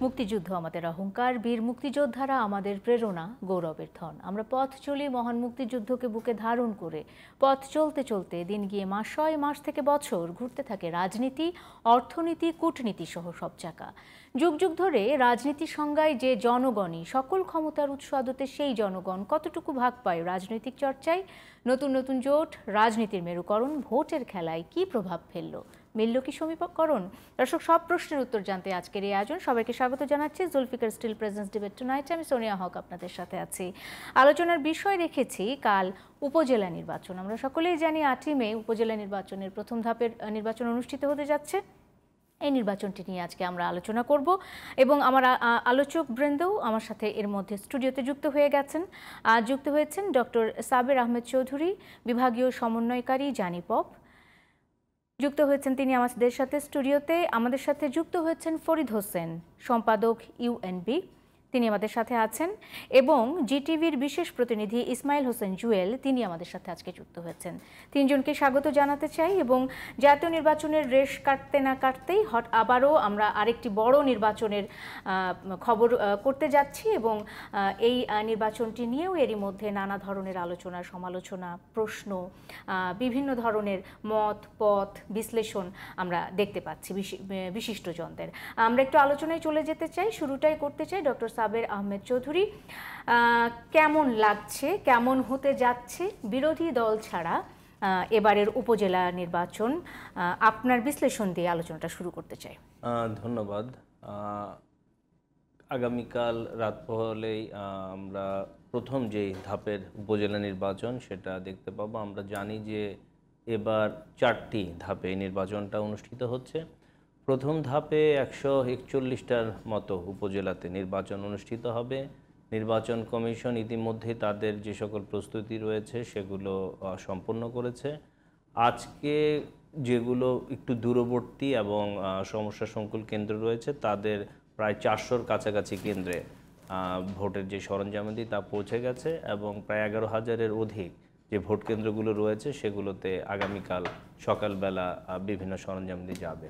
মুক্তিযুদ্ধ আমাদের অহংকার, বীর মুক্তিযোদ্ধারা আমাদের প্রেরণা, গৌরবের ধন। আমরা পথ চলি মহান মুক্তিযুদ্ধকে বুকে ধারণ করে। পথ চলতে চলতে দিন গিয়ে মাস হয়, মাস থেকে বছর ঘুরতে থাকে রাজনীতি, অর্থনীতি, কূটনীতি সহ সব চাকা। যুগ যুগ ধরে রাজনীতির সংজ্ঞায় যে জনগণই সকল ক্ষমতার উৎস, আদতে সেই জনগণ কতটুকু ভাগ পায় রাজনৈতিক চর্চায়? নতুন নতুন জোট, রাজনীতির মেরুকরণ, ভোটের খেলায় কি প্রভাব ফেললো? মিলল কি সমীকরণ? দর্শক, সব প্রশ্নের উত্তর জানতে আজকের এই আয়োজন। সবাইকে স্বাগত জানাচ্ছি Zulfiqar steel presents debate tonight. আমি সোনিয়া হক আপনাদের সাথে আছি। আলোচনার বিষয় রেখেছি কাল উপজেলা নির্বাচন। আমরা সকলেই জানি 8ই মে উপজেলা নির্বাচনের প্রথম ধাপের নির্বাচন অনুষ্ঠিত হতে যাচ্ছে। এই নির্বাচনটি নিয়ে আজকে আমরা আলোচনা করব এবং আমার আলোচক বৃন্দও আমার সাথে এর মধ্যে স্টুডিওতে যুক্ত হয়ে গেছেন। যুক্ত হয়েছেন ডক্টর সাবের আহমেদ চৌধুরী, বিভাগীয় সমন্বয়কারী জানিপপ। যুক্ত হয়েছেন তিনি আমাদের সাথে স্টুডিওতে। আমাদের সাথে যুক্ত হয়েছেন ফরিদ হোসেন, সম্পাদক ইউএনবি, তিনি আমাদের সাথে আছেন। এবং জিটিভির বিশেষ প্রতিনিধি ইসমাইল হোসেন জুয়েল, তিনি আমাদের সাথে আজকে যুক্ত হয়েছেন। তিনজনকে স্বাগত জানাতে চাই। এবং জাতীয় নির্বাচনের রেশ কাটতে না কাটতেই আবারও আমরা আরেকটি বড় নির্বাচনের খবর করতে যাচ্ছি এবং এই নির্বাচনটি নিয়েও এরই মধ্যে নানা ধরনের আলোচনা, সমালোচনা, প্রশ্ন, বিভিন্ন ধরনের মত পথ বিশ্লেষণ আমরা দেখতে পাচ্ছি বিশিষ্টজনদের। আমরা একটু আলোচনায় চলে যেতে চাই। শুরুটাই করতে চাই ডক্টর সাবের আহমেদ চৌধুরী। কেমন লাগছে, কেমন হতে যাচ্ছে বিরোধী দল ছাড়া এবারের উপজেলা নির্বাচন? আপনার বিশ্লেষণ দিয়ে আলোচনাটা শুরু করতে চাই। ধন্যবাদ। আগামীকাল রাত পোহালেই আমরা প্রথম যেই ধাপের উপজেলা নির্বাচন সেটা দেখতে পাবো। আমরা জানি যে এবার 4টি ধাপে নির্বাচনটা অনুষ্ঠিত হচ্ছে। প্রথম ধাপে 141টার মতো উপজেলাতে নির্বাচন অনুষ্ঠিত হবে। নির্বাচন কমিশন ইতিমধ্যে তাদের যে সকল প্রস্তুতি রয়েছে সেগুলো সম্পন্ন করেছে। আজকে যেগুলো একটু দূরবর্তী এবং সমস্যা সংকুল কেন্দ্র রয়েছে তাদের প্রায় 400-র কাছাকাছি কেন্দ্রে ভোটের যে সরঞ্জামাদি তা পৌঁছে গেছে এবং প্রায় 11,000-এর অধিক যে ভোট কেন্দ্রগুলো রয়েছে সেগুলোতে আগামীকাল সকালবেলা বিভিন্ন সরঞ্জামাদি যাবে।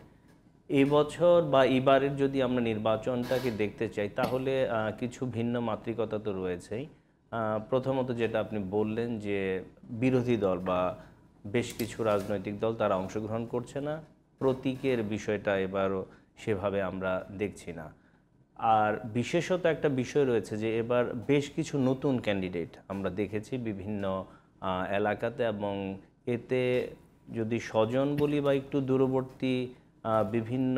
এই বছর বা এবারের যদি আমরা নির্বাচনটাকে দেখতে চাই তাহলে কিছু ভিন্ন মাত্রিকতা তো রয়েছেই। প্রথমত যেটা আপনি বললেন যে বিরোধী দল বা বেশ কিছু রাজনৈতিক দল তারা অংশগ্রহণ করছে না, প্রতীকের বিষয়টা এবারও সেভাবে আমরা দেখছি না। আর বিশেষত একটা বিষয় রয়েছে যে এবার বেশ কিছু নতুন ক্যান্ডিডেট আমরা দেখেছি বিভিন্ন এলাকাতে এবং এতে যদি স্বজন বলি বা একটু দূরবর্তী বিভিন্ন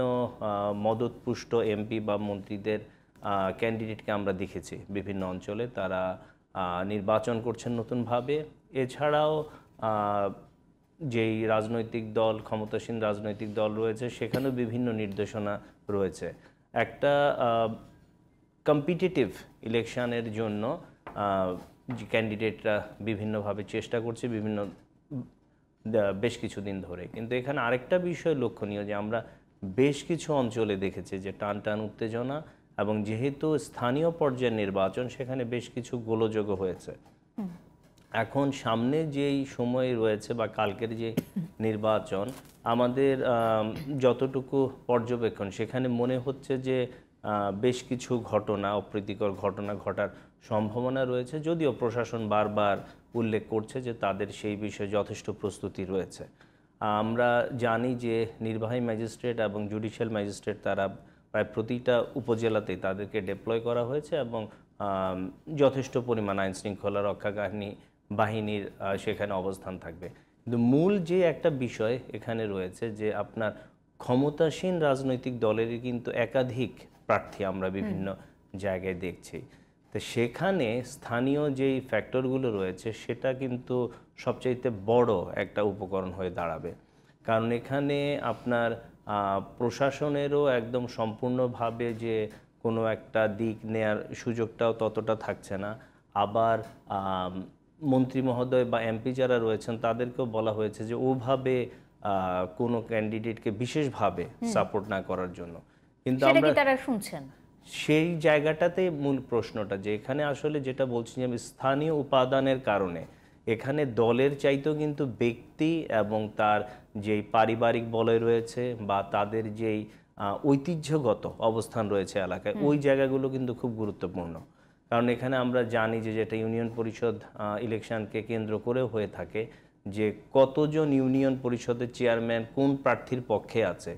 মদতপুষ্ট এমপি বা মন্ত্রীদের ক্যান্ডিডেটকে আমরা দেখেছি বিভিন্ন অঞ্চলে তারা নির্বাচন করছেন নতুনভাবে। এছাড়াও যেই রাজনৈতিক দল, ক্ষমতাসীন রাজনৈতিক দল রয়েছে সেখানেও বিভিন্ন নির্দেশনা রয়েছে। একটা কম্পিটিটিভ ইলেকশনের জন্য যে ক্যান্ডিডেটরা বিভিন্নভাবে চেষ্টা করছে বেশ কিছুদিন ধরে। কিন্তু এখানে আরেকটা বিষয় লক্ষণীয় যে আমরা বেশ কিছু অঞ্চলে দেখেছি যে টান টান উত্তেজনা এবং যেহেতু স্থানীয় পর্যায়ের নির্বাচন সেখানে বেশ কিছু গোলযোগও হয়েছে। এখন সামনে যেই সময় রয়েছে বা কালকের যে নির্বাচন আমাদের যতটুকু পর্যবেক্ষণ সেখানে মনে হচ্ছে যে বেশ কিছু ঘটনা, অপ্রীতিকর ঘটনা ঘটার সম্ভাবনা রয়েছে, যদিও প্রশাসন বারবার উল্লেখ করছে যে তাদের সেই বিষয়ে যথেষ্ট প্রস্তুতি রয়েছে। আমরা জানি যে নির্বাহী ম্যাজিস্ট্রেট এবং জুডিশিয়াল ম্যাজিস্ট্রেট তারা প্রায় প্রতিটা উপজেলাতেই তাদেরকে ডিপ্লয় করা হয়েছে এবং যথেষ্ট পরিমাণ আইন শৃঙ্খলা রক্ষাকারী বাহিনীর সেখানে অবস্থান থাকবে। কিন্তু মূল যে একটা বিষয় এখানে রয়েছে যে আপনার ক্ষমতাসীন রাজনৈতিক দলেরই কিন্তু একাধিক প্রার্থী আমরা বিভিন্ন জায়গায় দেখছি। তো সেখানে স্থানীয় যেই ফ্যাক্টরগুলো রয়েছে সেটা কিন্তু সবচাইতে বড় একটা উপকরণ হয়ে দাঁড়াবে। কারণ এখানে আপনার প্রশাসনেরও একদম সম্পূর্ণভাবে যে কোনো একটা দিক নেয়ার সুযোগটাও ততটা থাকছে না। আবার মন্ত্রী মহোদয় বা এমপি যারা রয়েছেন তাদেরকেও বলা হয়েছে যে ওভাবে কোনো ক্যান্ডিডেটকে বিশেষভাবে সাপোর্ট না করার জন্য। কিন্তু আমরা তারা শুনছেন সেই জায়গাটাতে মূল প্রশ্নটা যে এখানে আসলে যেটা বলছি যে স্থানীয় উপাদানের কারণে এখানে দলের চাইতেও কিন্তু ব্যক্তি এবং তার যেই পারিবারিক বলয় রয়েছে বা তাদের যেই ঐতিহ্যগত অবস্থান রয়েছে এলাকায়, ওই জায়গাগুলো কিন্তু খুব গুরুত্বপূর্ণ। কারণ এখানে আমরা জানি যে যেটা ইউনিয়ন পরিষদ ইলেকশনকে কেন্দ্র করেও হয়ে থাকে, যে কতজন ইউনিয়ন পরিষদের চেয়ারম্যান কোন প্রার্থীর পক্ষে আছে,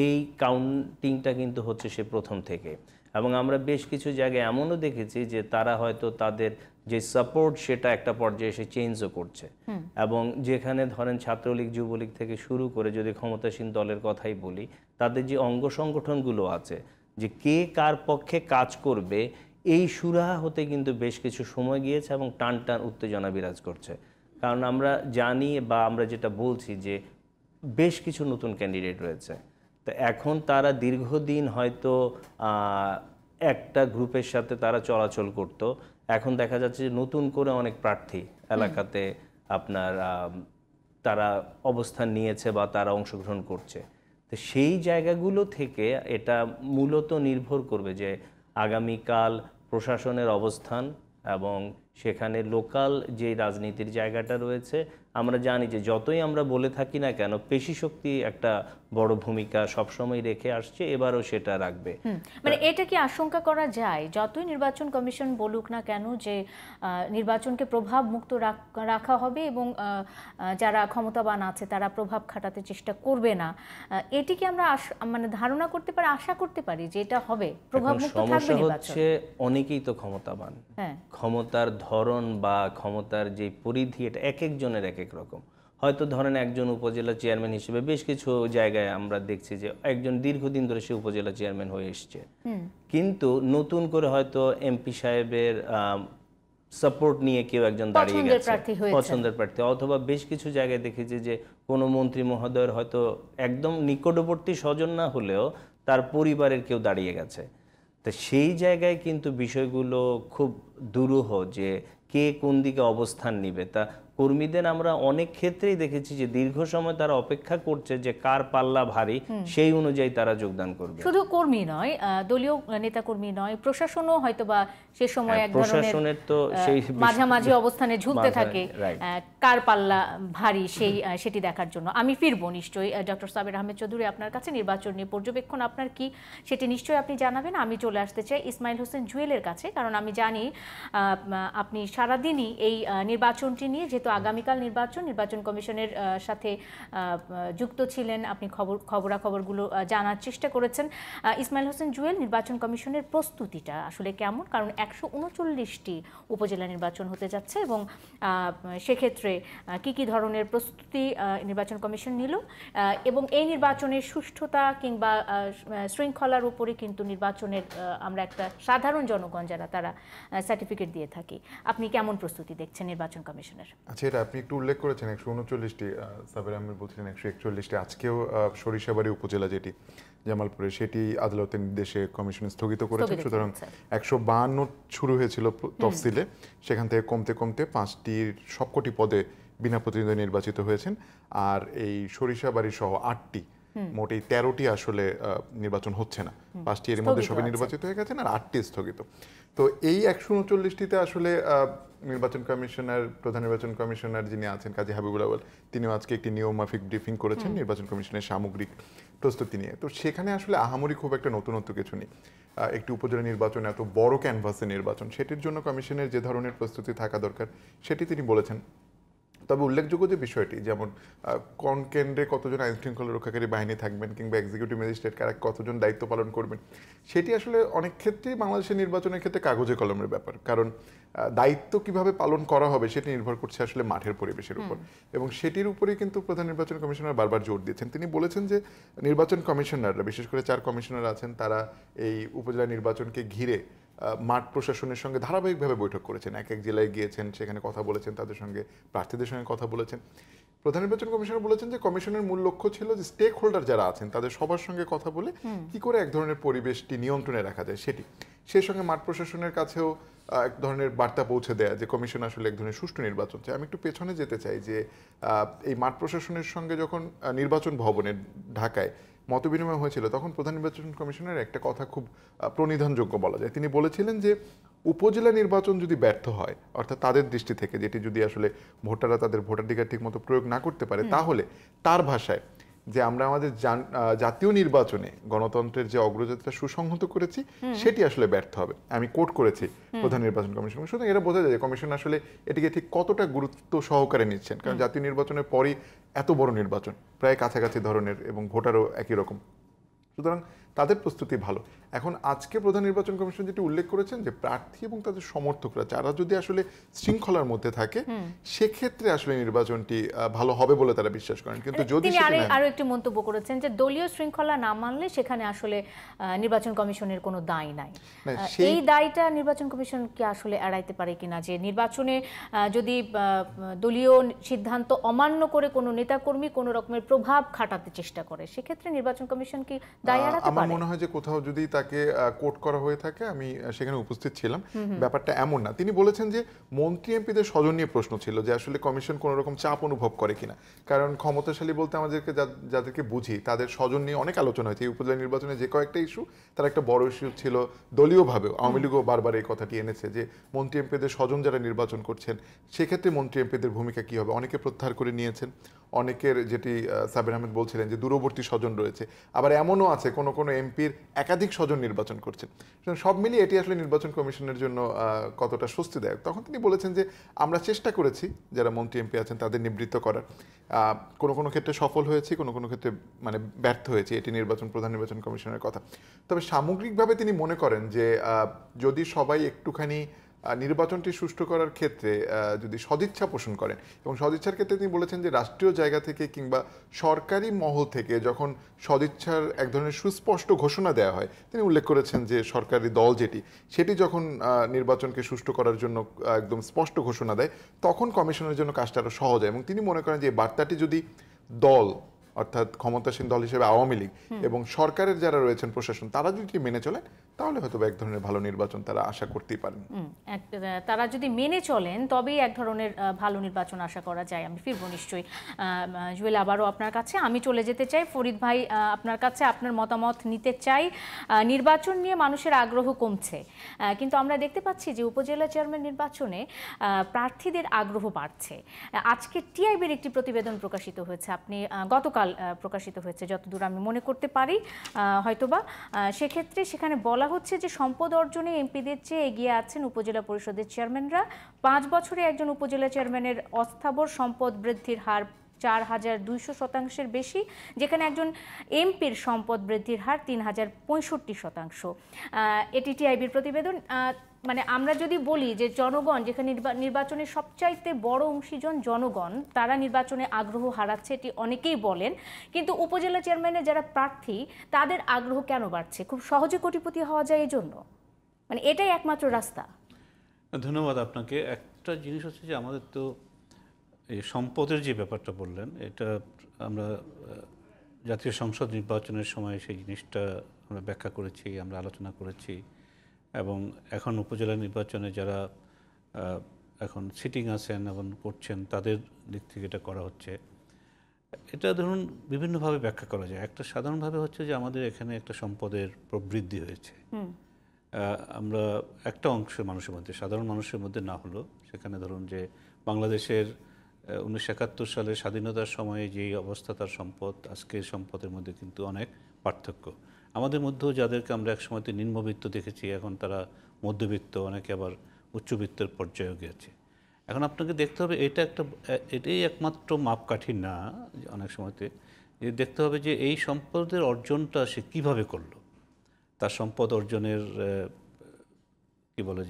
এই কাউন্টিংটা কিন্তু হচ্ছে সে প্রথম থেকে। এবং আমরা বেশ কিছু জায়গায় এমনও দেখেছি যে তারা হয়তো তাদের যে সাপোর্ট সেটা একটা পর্যায়ে এসে চেঞ্জও করছে। এবং যেখানে ধরেন ছাত্রলীগ যুবলীগ থেকে শুরু করে যদি ক্ষমতাসীন দলের কথাই বলি, তাদের যে অঙ্গ সংগঠনগুলো আছে, যে কে কার পক্ষে কাজ করবে, এই সুরাহা হতে কিন্তু বেশ কিছু সময় গিয়েছে এবং টান টান উত্তেজনা বিরাজ করছে। কারণ আমরা জানি বা আমরা যেটা বলছি যে বেশ কিছু নতুন ক্যান্ডিডেট রয়েছে। তো এখন তারা দীর্ঘদিন হয়তো একটা গ্রুপের সাথে তারা চলাচল করত, এখন দেখা যাচ্ছে যে নতুন করে অনেক প্রার্থী এলাকাতে আপনার তারা অবস্থান নিয়েছে বা তারা অংশগ্রহণ করছে। তো সেই জায়গাগুলো থেকে এটা মূলত নির্ভর করবে যে আগামীকাল প্রশাসনের অবস্থান এবং সেখানে লোকাল যে রাজনীতির জায়গাটা রয়েছে। আমরা জানি যে যতই আমরা বলে থাকি না কেন, পেশি শক্তি একটা বড় ভূমিকা সবসময় রেখে আসছে, এবারও সেটা রাখবে। মানে এটা কি আশঙ্কা করা যায়, যতই নির্বাচন কমিশন বলুক না কেন যে নির্বাচনকে প্রভাব মুক্ত রাখা হবে এবং যারা ক্ষমতাবান আছে তারা প্রভাব খাটাতে চেষ্টা করবে না, এটি কি আমরা মানে ধারণা করতে পারি, আশা করতে পারি যে এটা হবে, প্রভাব মুক্ত থাকবে নির্বাচন? হচ্ছে অনেকেই তো ক্ষমতাবান, ক্ষমতার ধরন বা ক্ষমতার যে পরিধি এটা এক একজনের এক এক রকম। হয়তো ধরেন একজন উপজেলা চেয়ারম্যান হিসেবে বেশ কিছু জায়গায় আমরা দেখছি যে একজন দীর্ঘদিন ধরে সে উপজেলা চেয়ারম্যান হয়ে এসছে, কিন্তু নতুন করে হয়তো এমপি সাহেবের সাপোর্ট নিয়ে কেউ একজন দাঁড়িয়ে গেছে, পছন্দের প্রার্থী। অথবা বেশ কিছু জায়গায় দেখেছি যে কোনো মন্ত্রী মহোদয়ের হয়তো একদম নিকটবর্তী স্বজন না হলেও তার পরিবারের কেউ দাঁড়িয়ে গেছে। তো সেই জায়গায় কিন্তু বিষয়গুলো খুব দুরূহ যে কে কোন দিকে অবস্থান নিবে। তা কর্মীদের আমরা অনেক ক্ষেত্রেই দেখেছি যে দীর্ঘ সময় তারা অপেক্ষা করছে যে কার পাল্লা ভারী, সেই অনুযায়ী তারা যোগদান করবে। শুধু কর্মী নয়, দলীয় নেতা কর্মী নয়, প্রশাসনও হয়তো বা সে সময় এক ধরনের তো সেই মাঝামাঝি অবস্থানে ঝুলতে থাকে, কার পাল্লা ভারী সেটি দেখার জন্য। আমি ফিরবো নিশ্চয়ই ডক্টর সাবের আহমেদ চৌধুরী আপনার কাছে, নির্বাচন নিয়ে পর্যবেক্ষণ আপনার কি সেটি নিশ্চয়ই আপনি জানাবেন। আমি চলে আসতে চাই ইসমাইল হোসেন জুয়েলের কাছে, কারণ আমি জানি আপনি সারাদিনই এই নির্বাচনটি নিয়ে, যেহেতু আগামীকাল নির্বাচন কমিশনের সাথে যুক্ত ছিলেন, আপনি খবরাখবরগুলো জানার চেষ্টা করেছেন। ইসমাইল হোসেন জুয়েল, নির্বাচন কমিশনের প্রস্তুতিটা আসলে কেমন? কারণ 139টি উপজেলা নির্বাচন হতে যাচ্ছে এবং সেক্ষেত্রে কি ধরনের প্রস্তুতি নির্বাচন কমিশন নিল এবং এই নির্বাচনের সুষ্ঠুতা কিংবা শৃঙ্খলার উপরে কিন্তু নির্বাচনের আমরা একটা সাধারণ জনগণ যারা তারা সার্টিফিকেট দিয়ে থাকি। আপনি কেমন প্রস্তুতি দেখছেন নির্বাচন কমিশনের? আচ্ছা, এটা আপনি একটু উল্লেখ করেছেন 139টি, সাবের আহমেদ বলছিলেন 141টি। আজকেও সরিষাবাড়ি উপজেলা যেটি জামালপুরে, সেটি আদালতের নির্দেশে কমিশন স্থগিত করেছে। সুতরাং 152 শুরু হয়েছিল তফসিলে, সেখান থেকে কমতে কমতে 5টির সবকটি পদে বিনা প্রতিদ্বন্দ্বী নির্বাচিত হয়েছেন। আর এই সরিষাবাড়ি সহ 8টি, মোট এই 13টি আসলে নির্বাচন হচ্ছে না। 5টি এর মধ্যে সবাই নির্বাচিত হয়ে গেছেন আর 8টি স্থগিত। তো এই 139টিতে আসলে নির্বাচন কমিশনার, প্রধান নির্বাচন কমিশনার যিনি আছেন কাজী হাবিবুল আউয়াল, তিনিও আজকে একটি নিয়মমাফিক ব্রিফিং করেছেন নির্বাচন কমিশনের সামগ্রিক প্রস্তুতি নিয়ে। তো সেখানে আসলে আহামরি খুব একটা নতুনত্ব কিছু নেই। একটি উপজেলা নির্বাচন, এত বড় ক্যানভাসে নির্বাচন, সেটির জন্য কমিশনের যে ধরনের প্রস্তুতি থাকা দরকার সেটি তিনি বলেছেন। তবে উল্লেখযোগ্য যে বিষয়টি, যেমন কোন কেন্দ্রে কতজন আইন শৃঙ্খলা রক্ষাকারী বাহিনী থাকবেন কিংবা এক্সিকিউটিভ ম্যাজিস্ট্রেট কারা কতজন দায়িত্ব পালন করবেন, সেটি আসলে অনেক ক্ষেত্রেই বাংলাদেশের নির্বাচনের ক্ষেত্রে কাগজে কলমের ব্যাপার। কারণ দায়িত্ব কিভাবে পালন করা হবে সেটি নির্ভর করছে আসলে মাঠের পরিবেশের উপর, এবং সেটির উপরেই কিন্তু প্রধান নির্বাচন কমিশনার বারবার জোর দিয়েছেন। তিনি বলেছেন যে নির্বাচন কমিশনাররা, বিশেষ করে 4 কমিশনার আছেন, তারা এই উপজেলা নির্বাচনকে ঘিরে মাঠ প্রশাসনের সঙ্গে ধারাবাহিকভাবে বৈঠক করেছেন, এক এক জেলায় গিয়েছেন, সেখানে কথা বলেছেন, তাদের সঙ্গে প্রার্থীদের সঙ্গে কথা বলেছেন। প্রধান নির্বাচন কমিশনার বলেছেন যে কমিশনের মূল লক্ষ্য ছিল যে স্টেক হোল্ডার যারা আছেন তাদের সবার সঙ্গে কথা বলে কি করে এক ধরনের পরিবেশটি নিয়ন্ত্রণে রাখা যায় সেটি। সেই সঙ্গে মাঠ প্রশাসনের কাছেও এক ধরনের বার্তা পৌঁছে দেয়া যে কমিশন আসলে এক ধরনের সুষ্ঠু নির্বাচন চাই। আমি একটু পেছনে যেতে চাই যে এই মাঠ প্রশাসনের সঙ্গে যখন নির্বাচন ভবনে ঢাকায় মতবিনিময় হয়েছিল, তখন প্রধান নির্বাচন কমিশনের একটা কথা খুব প্রণিধানযোগ্য বলা যায়। তিনি বলেছিলেন যে উপজেলা নির্বাচন যদি ব্যর্থ হয়, অর্থাৎ তাদের দৃষ্টি থেকে যেটি যদি আসলে ভোটাররা তাদের ভোটাধিকার ঠিক মতো প্রয়োগ না করতে পারে, তাহলে তার ভাষায় যে আমরা আমাদের জাতীয় নির্বাচনে গণতন্ত্রের যে অগ্রযাত্রা সুসংহত করেছি সেটি আসলে ব্যর্থ হবে। আমি কোট করেছি প্রধান নির্বাচন কমিশন। সুতরাং এটা বোঝা যায় যে কমিশন আসলে এটিকে ঠিক কতটা গুরুত্ব সহকারে নিচ্ছেন, কারণ জাতীয় নির্বাচনের পরই এত বড় নির্বাচন, প্রায় কাছাকাছি ধরনের এবং ভোটারও একই রকম। সুতরাং তাদের প্রস্তুতি ভালো। এখন আজকে প্রধান নির্বাচন কমিশন যেটি উল্লেখ করেছেন যে প্রার্থী এবং তাদের সমর্থকরা যারা যদি আসলে শৃঙ্খলার মধ্যে থাকে সেক্ষেত্রে আসলে নির্বাচনটি ভালো হবে বলে তারা বিশ্বাস করেন। কিন্তু যদি তিনি আরো একটি মন্তব্য করেছেন যে দলীয় শৃঙ্খলা না মানলে সেখানে আসলে নির্বাচন কমিশনের কোনো দায় নাই। এই দায়টা নির্বাচন কমিশন কি আসলে এড়াইতে পারে কিনা, যে নির্বাচনে যদি দলীয় সিদ্ধান্ত অমান্য করে কোনো নেতাকর্মী কোনো রকমের প্রভাব খাটাতে চেষ্টা করে সেক্ষেত্রে নির্বাচন কমিশন কি দায় এড়াতে পারে? আমার মনে হয় যে কোথাও যদি তাকে কোট করা হয়ে থাকে, আমি সেখানে উপস্থিত ছিলাম, ব্যাপারটা এমন না। তিনি বলেছেন যে মন্ত্রী এমপিদের স্বজন নিয়ে প্রশ্ন ছিল যে আসলে কমিশন কোনো রকম চাপ অনুভব করে কিনা, কারণ ক্ষমতাশালী বলতে আমাদেরকে যাদেরকে বুঝি তাদের স্বজন নিয়ে অনেক আলোচনা হয়েছে। এই উপজেলা নির্বাচনে যে কয়েকটা ইস্যু, তার একটা বড় ইস্যু ছিল দলীয়ভাবেও আওয়ামী লীগও বারবার এই কথাটি এনেছে যে মন্ত্রী এমপিদের স্বজন যারা নির্বাচন করছেন সেক্ষেত্রে মন্ত্রী এমপিদের ভূমিকা কি হবে। অনেকে প্রত্যাহার করে নিয়েছেন, অনেকের যেটি সাবির আহমেদ বলছিলেন যে দূরবর্তী স্বজন রয়েছে, আবার এমনও আছে কোনো কোনো এমপির একাধিক স্বজন নির্বাচন করছেন। সব মিলিয়ে এটি আসলে নির্বাচন কমিশনের জন্য কতটা স্বস্তিদায়ক। তখন তিনি বলেছেন যে আমরা চেষ্টা করেছি যারা মন্ত্রী এমপি আছেন তাদের নিবৃত্ত করার, কোনো কোনো ক্ষেত্রে সফল হয়েছি, কোনো কোনো ক্ষেত্রে মানে ব্যর্থ হয়েছে, এটি প্রধান নির্বাচন কমিশনের কথা। তবে সামগ্রিকভাবে তিনি মনে করেন যে যদি সবাই একটুখানি নির্বাচনটি সুষ্ঠু করার ক্ষেত্রে যদি সদিচ্ছা পোষণ করেন, এবং সদিচ্ছার ক্ষেত্রে তিনি বলেছেন যে রাষ্ট্রীয় জায়গা থেকে কিংবা সরকারি মহল থেকে যখন সদিচ্ছার এক ধরনের সুস্পষ্ট ঘোষণা দেওয়া হয়, তিনি উল্লেখ করেছেন যে সরকারি দল সেটি যখন নির্বাচনকে সুষ্ঠু করার জন্য একদম স্পষ্ট ঘোষণা দেয় তখন কমিশনের জন্য কাজটা আরও সহজ হয়। এবং তিনি মনে করেন যে বার্তাটি যদি দল অর্থাৎ ক্ষমতাসীন দল হিসেবে আওয়ামী লীগ এবং সরকারের যারা রয়েছেন প্রশাসন তারা যদি মেনে চলেন তাহলে হয়তো এক ধরনের ভালো নির্বাচন তারা আশা করতেই পারেন। তারা যদি মেনে চলেন তবেই এক ধরনের ভালো নির্বাচন আশা করা যায়। আমি ফিরবো নিশ্চয়ই জুয়েল, আবারও আপনার কাছে আমি চলে যেতে চাই। ফরিদ ভাই, আপনার কাছে আপনার মতামত নিতে চাই। নির্বাচন নিয়ে মানুষের আগ্রহ কমছে, কিন্তু আমরা দেখতে পাচ্ছি যে উপজেলা চেয়ারম্যান নির্বাচনে প্রার্থীদের আগ্রহ বাড়ছে। আজকে টিআইবির একটি প্রতিবেদন প্রকাশিত হয়েছে, আপনি গতকাল প্রকাশিত হয়েছে যতদূর আমি মনে করতে পারি হয়তোবা। সেক্ষেত্রে সেখানে বলা হচ্ছে যে সম্পদ অর্জনে এমপিদের চেয়ে এগিয়ে আছেন উপজেলা পরিষদের চেয়ারম্যানরা। 5 বছরে একজন উপজেলা চেয়ারম্যানের অস্থাবর সম্পদ বৃদ্ধির হার 4200% বেশি, যেখানে একজন এমপির সম্পদ বৃদ্ধির হার 3065%। এটি টিআইবির প্রতিবেদন। মানে আমরা যদি বলি যে জনগণ, যেখানে নির্বাচনের সবচাইতে বড় অংশীজন জনগণ, তারা নির্বাচনে আগ্রহ হারাচ্ছে, এটি অনেকেই বলেন। কিন্তু উপজেলা চেয়ারম্যানের যারা প্রার্থী তাদের আগ্রহ কেন বাড়ছে? খুব সহজে কোটিপতি হওয়া যায় এই জন্য, মানে এটাই একমাত্র রাস্তা? ধন্যবাদ আপনাকে। একটা জিনিস হচ্ছে যে আমাদের তো এই সম্পদের যে ব্যাপারটা বললেন, এটা আমরা জাতীয় সংসদ নির্বাচনের সময় সেই জিনিসটা আমরা ব্যাখ্যা করেছি, আমরা আলোচনা করেছি। এবং এখন উপজেলা নির্বাচনে যারা এখন সিটিং আছেন এবং করছেন তাদের দিক থেকে এটা করা হচ্ছে। এটা ধরুন বিভিন্নভাবে ব্যাখ্যা করা যায়। একটা সাধারণভাবে হচ্ছে যে আমাদের এখানে একটা সম্পদের প্রবৃদ্ধি হয়েছে। আমরা একটা অংশের মানুষের মধ্যে, সাধারণ মানুষের মধ্যে না হলেও, সেখানে ধরুন যে বাংলাদেশের 1971 সালের স্বাধীনতার সময়ে যেই অবস্থা তার সম্পদ, আজকের সম্পদের মধ্যে কিন্তু অনেক পার্থক্য। আমাদের মধ্যেও যাদেরকে আমরা এক সময়তে নিম্নবিত্ত দেখেছি, এখন তারা মধ্যবিত্ত, অনেকে আবার উচ্চবিত্তের পর্যায়ে গিয়েছে। এখন আপনাকে দেখতে হবে এটাই একমাত্র মাপকাঠি না, অনেক সময়তে যে দেখতে হবে যে এই সম্পদের অর্জনটা সে কীভাবে করলো, তার সম্পদ অর্জনের কি বলে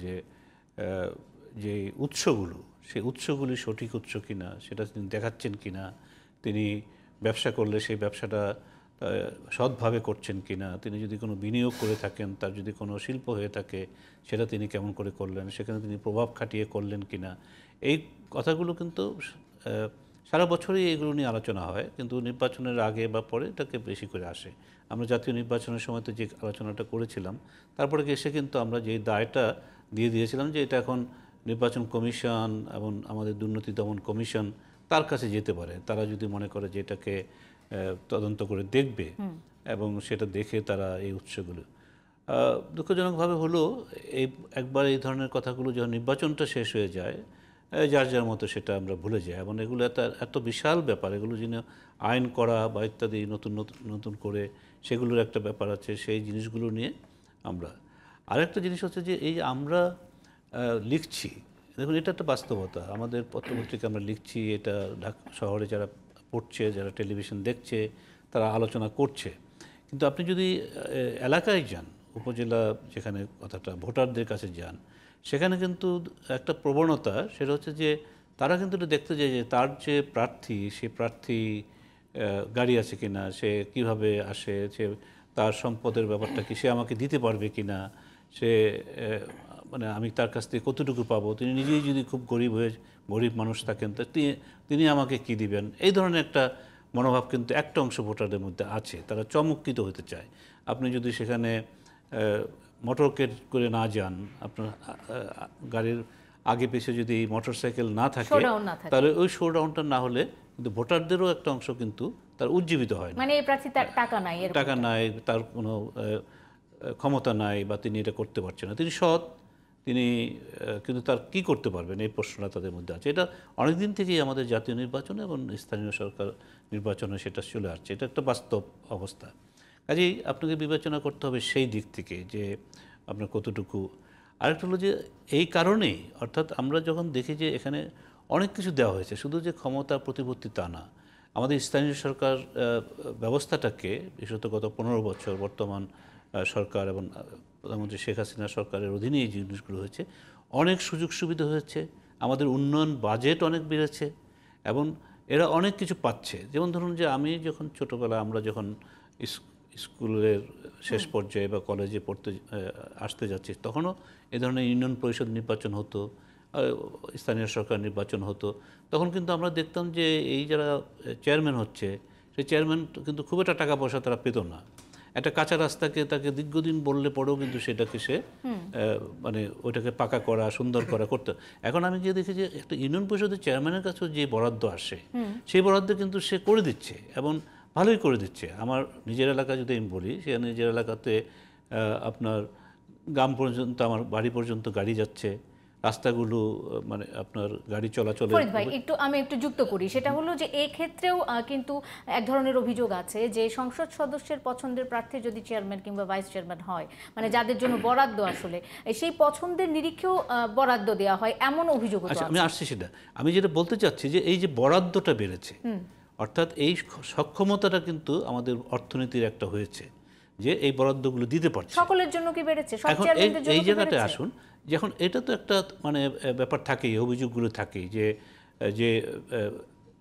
যে উৎসগুলো, সেই উৎসগুলি সঠিক উৎস কিনা সেটা তিনি দেখাচ্ছেন কিনা, তিনি ব্যবসা করলে সেই ব্যবসাটা সৎভাবে করছেন কিনা, তিনি যদি কোনো বিনিয়োগ করে থাকেন, তার যদি কোনো শিল্প হয়ে থাকে সেটা তিনি কেমন করে করলেন, সেখানে তিনি প্রভাব খাটিয়ে করলেন কিনা, এই কথাগুলো কিন্তু সারা বছরই এগুলো নিয়ে আলোচনা হয়, কিন্তু নির্বাচনের আগে বা পরে এটাকে বেশি করে আসে। আমরা জাতীয় নির্বাচনের সময় তো যে আলোচনাটা করেছিলাম, তারপরে এসে কিন্তু আমরা যে দায়টা দিয়ে দিয়েছিলাম যে এটা এখন নির্বাচন কমিশন এবং আমাদের দুর্নীতি দমন কমিশন তার কাছে যেতে পারে, তারা যদি মনে করে যে এটাকে তদন্ত করে দেখবে এবং সেটা দেখে তারা এই উৎসগুলো। দুঃখজনকভাবে হলো একবার এই ধরনের কথাগুলো যখন নির্বাচনটা শেষ হয়ে যায়, যার যার মতো সেটা আমরা ভুলে যাই। এবং এগুলো এত বিশাল ব্যাপার, এগুলো যেন আইন করা বা ইত্যাদি নতুন নতুন নতুন করে সেগুলোর একটা ব্যাপার আছে, সেই জিনিসগুলো নিয়ে আমরা আরেকটা জিনিস হচ্ছে যে এই আমরা লিখছি, দেখুন এটা একটা বাস্তবতা, আমাদের পত্রপত্রিকা আমরা লিখছি, এটা ঢাকা শহরে যারা পড়ছে, যারা টেলিভিশন দেখছে, তারা আলোচনা করছে। কিন্তু আপনি যদি এলাকায় যান, উপজেলা যেখানে কথাটা ভোটারদের কাছে যান, সেখানে কিন্তু একটা প্রবণতা, সেটা হচ্ছে যে তারা কিন্তু এটা দেখতে যায় যে তার যে প্রার্থী, সেই প্রার্থী গাড়ি আছে কিনা, সে কিভাবে আসে, সে তার সম্পদের ব্যাপারটা কি, সে আমাকে দিতে পারবে কিনা, সে মানে আমি তার কাছ থেকে কতটুকু পাবো, তিনি নিজেই যদি খুব গরিব মানুষ থাকেন তা তিনি আমাকে কি দিবেন, এই ধরনের একটা মনোভাব কিন্তু একটা অংশ ভোটারদের মধ্যে আছে। তারা চমৎকৃত হতে চায়। আপনি যদি সেখানে মোটরকে করে না যান, আপনার গাড়ির আগে পিছে যদি মোটর সাইকেল না থাকে, তাহলে ওই শোডাউনটা না হলে কিন্তু ভোটারদেরও একটা অংশ কিন্তু তার উজ্জীবিত হয় না, মানে এই প্রার্থী তার টাকা নাই, তার কোনো ক্ষমতা নাই, বা তিনি এটা করতে পারছেন না, তিনি সৎ, তিনি কিন্তু তার কি করতে পারবেন, এই প্রশ্নটা তাদের মধ্যে আছে। এটা অনেকদিন থেকেই আমাদের জাতীয় নির্বাচনে এবং স্থানীয় সরকার নির্বাচনে সেটা চলে আসছে, এটা একটা বাস্তব অবস্থা। কাজেই আপনাকে বিবেচনা করতে হবে সেই দিক থেকে যে আপনার কতটুকু। আরেকটা হলো যে এই কারণেই, অর্থাৎ আমরা যখন দেখি যে এখানে অনেক কিছু দেওয়া হয়েছে, শুধু যে ক্ষমতা প্রতিপত্তি তা না, আমাদের স্থানীয় সরকার ব্যবস্থাটাকে বিশেষত গত 15 বছর বর্তমান সরকার এবং প্রধানমন্ত্রী শেখ হাসিনা সরকারের অধীনে এই জিনিসগুলো হয়েছে, অনেক সুযোগ সুবিধা হয়েছে, আমাদের উন্নয়ন বাজেট অনেক বেড়েছে এবং এরা অনেক কিছু পাচ্ছে। যেমন ধরুন যে আমি যখন ছোটোবেলা, আমরা যখন স্কুলের শেষ পর্যায়ে বা কলেজে পড়তে আসতে যাচ্ছি, তখনও এ ধরনের ইউনিয়ন পরিষদ নির্বাচন হতো, স্থানীয় সরকার নির্বাচন হতো। তখন কিন্তু আমরা দেখতাম যে এই যারা চেয়ারম্যান হচ্ছে, সেই চেয়ারম্যান কিন্তু খুব একটা টাকা পয়সা তারা পেত না। একটা কাঁচা রাস্তাকে তাকে দীর্ঘদিন বললে পরেও কিন্তু সেটাকে সে মানে ওইটাকে পাকা করা, সুন্দর করা করতে। এখন আমি গিয়ে দেখি যে একটা ইউনিয়ন পরিষদের চেয়ারম্যানের কাছেও যে বরাদ্দ আসে, সেই বরাদ্দ কিন্তু সে করে দিচ্ছে এবং ভালোই করে দিচ্ছে। আমার নিজের এলাকা যদি আমি বলি, সে নিজের এলাকাতে আপনার গ্রাম পর্যন্ত, আমার বাড়ি পর্যন্ত গাড়ি যাচ্ছে, রাস্তাগুলো মানে আপনার গাড়ি চলাচলে। ফরিদ ভাই, আমি একটু যুক্ত করি, সেটা হলো যে এই ক্ষেত্রেও কিন্তু এক ধরনের অভিযোগ আছে যে সংসদ সদস্যের পছন্দের প্রার্থী যদি চেয়ারম্যান কিংবা ভাইস চেয়ারম্যান হয়, মানে যাদের জন্য বরাদ্দ আসলে সেই পছন্দের নিরিখেও বরাদ্দ দেওয়া হয়, এমন অভিযোগ আছে। আমি আসছি সেটা, আমি যেটা বলতে চাচ্ছি যে এই যে বরাদ্দটা বেড়েছে, অর্থাৎ এই সক্ষমতাটা কিন্তু আমাদের অর্থনীতির একটা হয়েছে যে এই বরাদ্দগুলো দিতে পারছে। সকলের জন্য কি বেড়েছে? এখন এই জায়গাটায় আসুন, যখন এটা তো একটা মানে ব্যাপার থাকেই, অভিযোগগুলো থাকেই যে যে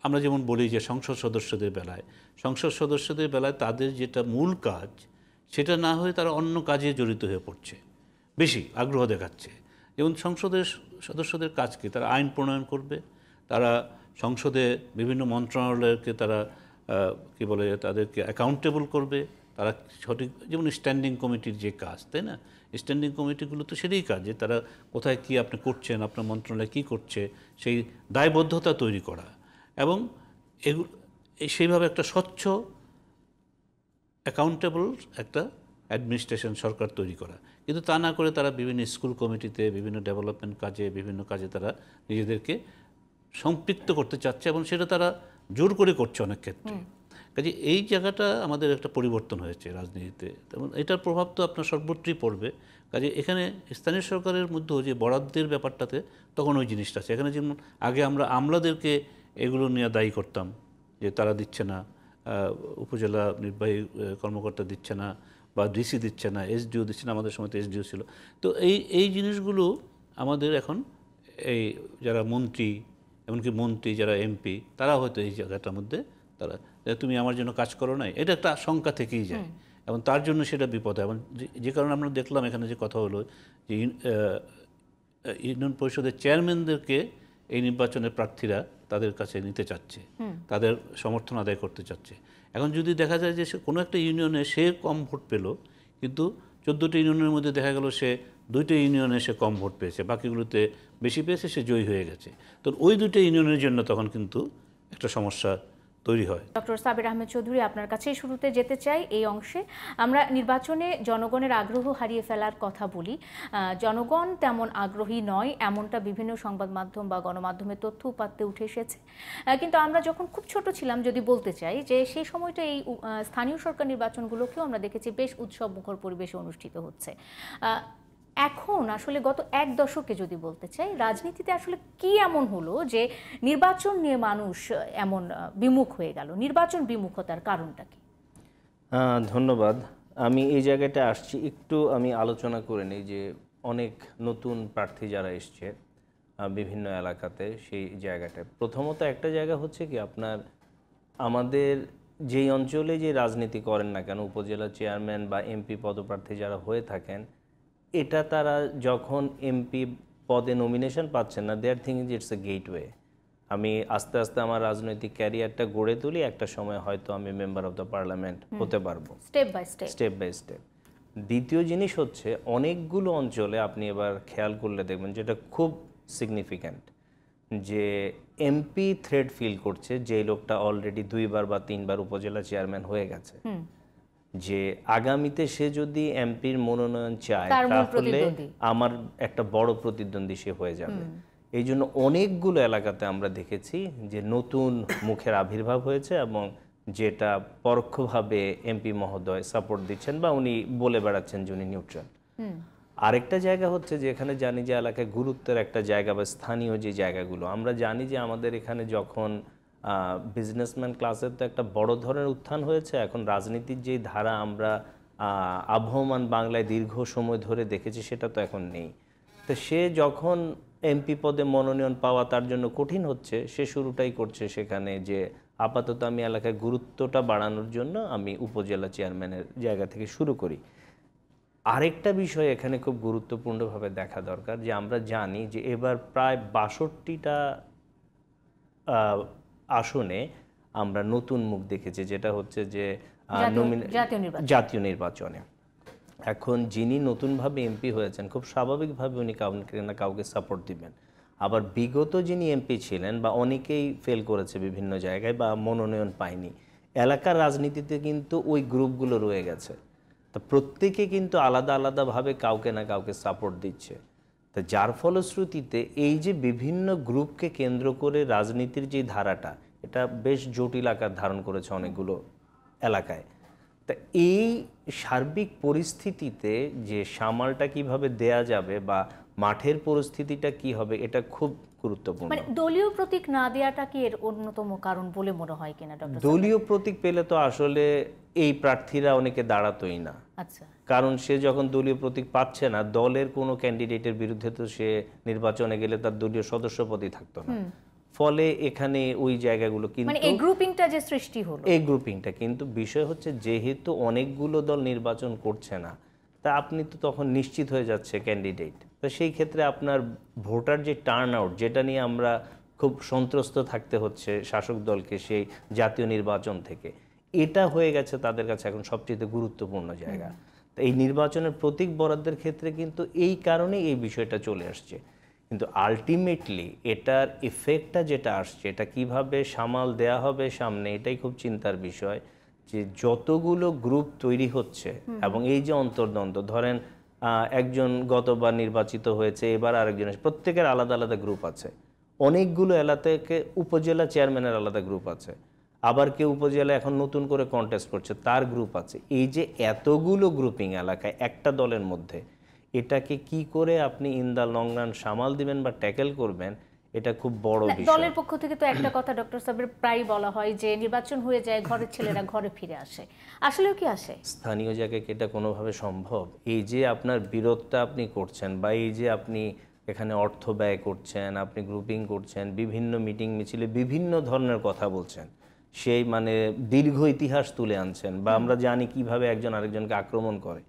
আমরা যেমন বলি যে সংসদ সদস্যদের বেলায় তাদের যেটা মূল কাজ, সেটা না হয়ে তারা অন্য কাজে জড়িত হয়ে পড়ছে, বেশি আগ্রহ দেখাচ্ছে। যেমন সংসদের সদস্যদের কাজ কি, তারা আইন প্রণয়ন করবে, তারা সংসদে বিভিন্ন মন্ত্রণালয়কে তারা কি বলে তাদেরকে অ্যাকাউন্টেবল করবে, তারা সঠিক, যেমন স্ট্যান্ডিং কমিটির যে কাজ, তাই না, স্ট্যান্ডিং কমিটিগুলো তো সেটাই কাজ যে তারা কোথায় কি আপনি করছেন, আপনার মন্ত্রণালয় কি করছে, সেই দায়বদ্ধতা তৈরি করা এবং এগুলো সেইভাবে একটা স্বচ্ছ অ্যাকাউন্টেবল একটা অ্যাডমিনিস্ট্রেশন সরকার তৈরি করা। কিন্তু তা না করে তারা বিভিন্ন স্কুল কমিটিতে, বিভিন্ন ডেভেলপমেন্ট কাজে, বিভিন্ন কাজে তারা নিজেদেরকে সম্পৃক্ত করতে চাচ্ছে এবং সেটা তারা জোর করে করছে অনেক ক্ষেত্রে। কাজে এই জায়গাটা আমাদের একটা পরিবর্তন হয়েছে রাজনীতিতে, তেমন এটার প্রভাব তো আপনার সর্বত্রই পড়বে। কাজে এখানে স্থানীয় সরকারের মধ্যেও যে বরাদ্দের ব্যাপারটাতে তখন ওই জিনিসটা আছে। এখানে যেমন আগে আমরা আমলাদেরকে এগুলো নিয়ে দায়ী করতাম যে তারা দিচ্ছে না, উপজেলা নির্বাহী কর্মকর্তা দিচ্ছে না, বা ডিসি দিচ্ছে না, এসডিও দিচ্ছে না, আমাদের সময় তো এসডিও ছিল। তো এই জিনিসগুলো আমাদের এখন এই যারা মন্ত্রী, এমনকি মন্ত্রী যারা এমপি, তারা হয়তো এই জায়গাটার মধ্যে তারা তুমি আমার জন্য কাজ করো নাই, এটা একটা আশঙ্কা থেকেই যায় এবং তার জন্য সেটা বিপদ হয়। এবং যে কারণে আমরা দেখলাম এখানে যে কথা হলো যে ইউনিয়ন পরিষদের চেয়ারম্যানদেরকে এই নির্বাচনের প্রার্থীরা তাদের কাছে নিতে চাচ্ছে, তাদের সমর্থন আদায় করতে চাচ্ছে। এখন যদি দেখা যায় যে কোনো একটা ইউনিয়নে সে কম ভোট পেল, কিন্তু 14টি ইউনিয়নের মধ্যে দেখা গেল সে 2টি ইউনিয়নে সে কম ভোট পেয়েছে, বাকিগুলোতে বেশি পেয়েছে, সে জয়ী হয়ে গেছে, তো ওই 2টি ইউনিয়নের জন্য তখন কিন্তু একটা সমস্যা তৈরি হয়। ডক্টর সাবের আহমেদ চৌধুরী, আপনার কাছেই শুরুতে যেতে চাই এই অংশে। আমরা নির্বাচনে জনগণের আগ্রহ হারিয়ে ফেলার কথা বলি, জনগণ তেমন আগ্রহী নয় এমনটা বিভিন্ন সংবাদ মাধ্যম বা গণমাধ্যমের তথ্য উপাত্তে উঠে এসেছে। কিন্তু আমরা যখন খুব ছোট ছিলাম, যদি বলতে চাই যে সেই সময়টা এই স্থানীয় সরকার নির্বাচনগুলোকেও আমরা দেখেছি বেশ উৎসব মুখর পরিবেশে অনুষ্ঠিত হচ্ছে। এখন আসলে গত এক দশকে যদি বলতে চাই, রাজনীতিতে আসলে কি এমন হলো যে নির্বাচন নিয়ে মানুষ এমন বিমুখ হয়ে গেল? নির্বাচন বিমুখতার কারণটা কি? ধন্যবাদ। আমি এই জায়গাটা আসছি, একটু আমি আলোচনা করে নিই যে অনেক নতুন প্রার্থী যারা এসছে বিভিন্ন এলাকাতে, সেই জায়গাটায় প্রথমত একটা জায়গা হচ্ছে কি, আপনার আমাদের যেই অঞ্চলে যে রাজনীতি করেন না কেন, উপজেলা চেয়ারম্যান বা এমপি পদপ্রার্থী যারা হয়ে থাকেন, এটা তারা যখন এমপি পদে নমিনেশন পাচ্ছেন না, their thing is it's a gateway. আমি আস্তে আস্তে আমার রাজনৈতিক ক্যারিয়ারটা গড়ে তুলি, একটা সময় হয়তো আমি মেম্বার অফ দ্য পার্লামেন্ট হতে পারবো, স্টেপ বাই স্টেপ। দ্বিতীয় জিনিস হচ্ছে, অনেকগুলো অঞ্চলে আপনি এবার খেয়াল করলে দেখবেন যেটা খুব সিগনিফিক্যান্ট, যে এমপি থ্রেড ফিল করছে যে লোকটা অলরেডি 2বার বা 3বার উপজেলা চেয়ারম্যান হয়ে গেছে, যে আগামীতে সে যদি এমপির মনোনয়ন চায় তাহলে আমার একটা বড় প্রতিদ্বন্দ্বী সে হয়ে যাবে। এই জন্য অনেকগুলো এলাকাতে আমরা দেখেছি যে নতুন মুখের আবির্ভাব হয়েছে, এবং যেটা পরোক্ষভাবে এমপি মহোদয় সাপোর্ট দিচ্ছেন বা উনি বলে বেড়াচ্ছেন যে উনি নিউট্রাল। আরেকটা জায়গা হচ্ছে যে এখানে জানি যে এলাকায় গুরুত্বের একটা জায়গা বা স্থানীয় যে জায়গাগুলো, আমরা জানি যে আমাদের এখানে যখন বিজনেসম্যান ক্লাসের তো একটা বড় ধরনের উত্থান হয়েছে, এখন রাজনীতির যে ধারা আমরা আবহমান বাংলায় দীর্ঘ সময় ধরে দেখেছি সেটা তো এখন নেই। তো সে যখন এমপি পদে মনোনয়ন পাওয়া তার জন্য কঠিন হচ্ছে, সে শুরুটাই করছে সেখানে যে আপাতত আমি এলাকায় গুরুত্বটা বাড়ানোর জন্য আমি উপজেলা চেয়ারম্যানের জায়গা থেকে শুরু করি। আরেকটা বিষয় এখানে খুব গুরুত্বপূর্ণভাবে দেখা দরকার, যে আমরা জানি যে এবার প্রায় 62টা আসনে আমরা নতুন মুখ দেখেছি, যেটা হচ্ছে যে জাতীয় নির্বাচনে। এখন যিনি নতুনভাবে এমপি হয়েছেন, খুব স্বাভাবিকভাবে উনি কাউকে না কাউকে সাপোর্ট দিবেন। আবার বিগত যিনি এমপি ছিলেন বা অনেকেই ফেল করেছে বিভিন্ন জায়গায় বা মনোনয়ন পায়নি, এলাকার রাজনীতিতে কিন্তু ওই গ্রুপগুলো রয়ে গেছে। তো প্রত্যেকে কিন্তু আলাদা আলাদাভাবে কাউকে না কাউকে সাপোর্ট দিচ্ছে। তো যার ফলশ্রুতিতে এই যে বিভিন্ন গ্রুপকে কেন্দ্র করে রাজনীতির যে ধারাটা, এটা বেশ জটিল আকার ধারণ করেছে অনেকগুলো এলাকায়। তা এই সার্বিক পরিস্থিতিতে যে সামালটা কিভাবে দেয়া যাবে বা মাঠের পরিস্থিতিটা কি হবে, এটা খুব গুরুত্বপূর্ণ। মানে দলীয় প্রতীক না দেওয়াটা কি এর অন্যতম কারণ বলে মনে হয় কিনা ডক্টর? দলীয় প্রতীক পেলে তো আসলে এই প্রার্থীরা অনেকে দাঁড়াতোই না। আচ্ছা, কারণ সে যখন দলীয় প্রতীক পাচ্ছে না, দলের কোনো ক্যান্ডিডেটের বিরুদ্ধে তো সে নির্বাচনে গেলে তার দলীয় সদস্যপদই থাকতো না। ফলে এখানে ওই জায়গাগুলো কিন্তু মানে এই গ্রুপিংটা যে সৃষ্টি হলো, এই গ্রুপিংটা কিন্তু বিষয় হচ্ছে, যেহেতু অনেকগুলো দল নির্বাচন করছে না, তা আপনি তো তখন নিশ্চিত হয়ে যাচ্ছে ক্যান্ডিডেট। তো সেই ক্ষেত্রে আপনার ভোটার যে টার্ন আউট, যেটা নিয়ে আমরা খুব সন্ত্রস্ত থাকতে হচ্ছে শাসক দলকে সেই জাতীয় নির্বাচন থেকে, এটা হয়ে গেছে তাদের কাছে এখন সবচেয়ে গুরুত্বপূর্ণ জায়গা। তো এই নির্বাচনের প্রতীক বরাদ্দের ক্ষেত্রে কিন্তু এই কারণেই এই বিষয়টা চলে আসছে। কিন্তু আলটিমেটলি এটার এফেক্টটা যেটা আসছে, এটা কিভাবে সামাল দেয়া হবে সামনে, এটাই খুব চিন্তার বিষয়। যে যতগুলো গ্রুপ তৈরি হচ্ছে এবং এই যে অন্তর্দ্বন্দ্ব, ধরেন একজন গতবার নির্বাচিত হয়েছে, এবার আরেকজন, প্রত্যেকের আলাদা আলাদা গ্রুপ আছে। অনেকগুলো এলাকাকে উপজেলা চেয়ারম্যানের আলাদা গ্রুপ আছে, আবার কেউ উপজেলা এখন নতুন করে কন্টেস্ট করছে, তার গ্রুপ আছে। এই যে এতগুলো গ্রুপিং এলাকায় একটা দলের মধ্যে, এটাকে কি করে আপনি ইন দ্য লং রান সামাল দিবেন বা ট্যাকেল করবেন, এটা খুব বড় বিষয়। দলের পক্ষ থেকে তো একটা কথা ডক্টর সাহেবের প্রায় বলা হয় যে নির্বাচন হয়ে যায়, ঘরের ছেলেরা ঘরে ফিরে আসে। আসলেও কি আসে? স্থানীয় জায়গায় কি এটা কোনোভাবে সম্ভব? এই যে আপনার বিরোধটা আপনি করছেন, বা এই যে আপনি এখানে অর্থ ব্যয় করছেন, আপনি গ্রুপিং করছেন, বিভিন্ন মিটিং মিছিলে বিভিন্ন ধরনের কথা বলছেন, সেই মানে দীর্ঘ ইতিহাস তুলে আনছেন, বা আমরা জানি কিভাবে একজন আরেকজনকে আক্রমণ করে,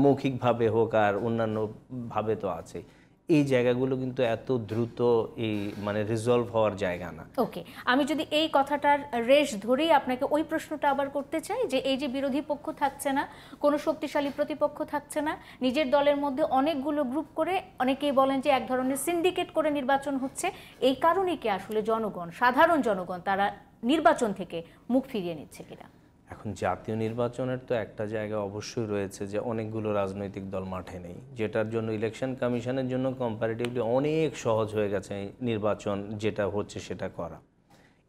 মৌখিকভাবে হোক আর অন্যান্য ভাবে তো আছে। এই জায়গাগুলো কিন্তু এত দ্রুত এই মানে রিজলভ হওয়ার জায়গা না। ওকে, আমি যদি এই কথাটার রেশ ধরেই আপনাকে ওই প্রশ্নটা আবার করতে চাই, যে এই যে বিরোধী পক্ষ থাকছে না, কোনো শক্তিশালী প্রতিপক্ষ থাকছে না, নিজের দলের মধ্যে অনেকগুলো গ্রুপ করে, অনেকেই বলেন যে এক ধরনের সিন্ডিকেট করে নির্বাচন হচ্ছে, এই কারণে কি আসলে জনগণ, সাধারণ জনগণ, তারা নির্বাচন থেকে মুখ ফিরিয়ে নিচ্ছে কিনা? এখন জাতীয় নির্বাচনের তো একটা জায়গা অবশ্যই রয়েছে যে অনেকগুলো রাজনৈতিক দল মাঠে নেই, যেটার জন্য ইলেকশন কমিশনের জন্য কম্পারেটিভলি অনেক সহজ হয়ে গেছে নির্বাচন যেটা হচ্ছে সেটা করা।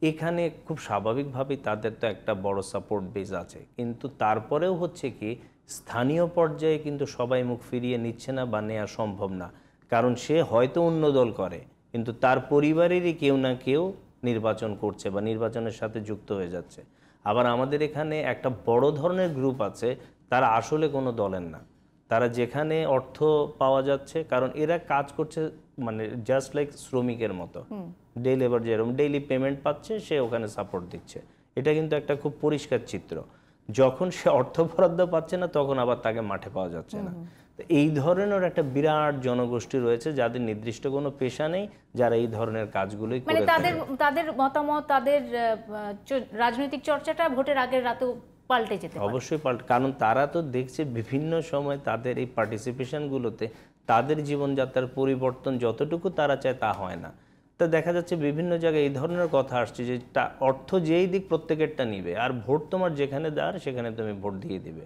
এখানে খুব স্বাভাবিকভাবেই তাদের তো একটা বড় সাপোর্ট বেস আছে, কিন্তু তারপরেও হচ্ছে কি স্থানীয় পর্যায়ে কিন্তু সবাই মুখ ফিরিয়ে নিচ্ছে না বা নেওয়া সম্ভব না, কারণ সে হয়তো অন্য দল করে কিন্তু তার পরিবারেরই কেউ না কেউ নির্বাচন করছে বা নির্বাচনের সাথে যুক্ত হয়ে যাচ্ছে। আবার আমাদের এখানে একটা বড় ধরনের গ্রুপ আছে, তারা আসলে কোনো দলের না, তারা যেখানে অর্থ পাওয়া যাচ্ছে, কারণ এরা কাজ করছে মানে জাস্ট লাইক শ্রমিকের মতো, ডে লেবার যেরকম ডেইলি পেমেন্ট পাচ্ছে সে ওখানে সাপোর্ট দিচ্ছে। এটা কিন্তু একটা খুব পরিষ্কার চিত্র। যখন সে অর্থ বরাদ্দ পাচ্ছে না তখন আবার তাকে মাঠে পাওয়া যাচ্ছে না। তো এই ধরনের একটা বিরাট জনগোষ্ঠী রয়েছে যাদের নির্দিষ্ট কোনো পেশা নেই, যারা এই ধরনের কাজগুলোই করে মানে থাকে। তাদের মতামত, তাদের রাজনৈতিক চর্চাটা ভোটের আগের রাতেও পাল্টে যেতে পারে। অবশ্যই পাল্টে, কারণ তারা তো দেখছে বিভিন্ন সময় তাদের এই পার্টিসিপেশনগুলোতে তাদের জীবনযাত্রার পরিবর্তন যতটুকু তারা চায় তা হয় না। তা দেখা যাচ্ছে বিভিন্ন জায়গায় এই ধরনের কথা আসছে যে অর্থ যেই দিক প্রত্যেকেরটা নিবে, আর ভোট তোমার যেখানে দেওয়ার সেখানে তুমি ভোট দিয়ে দিবে।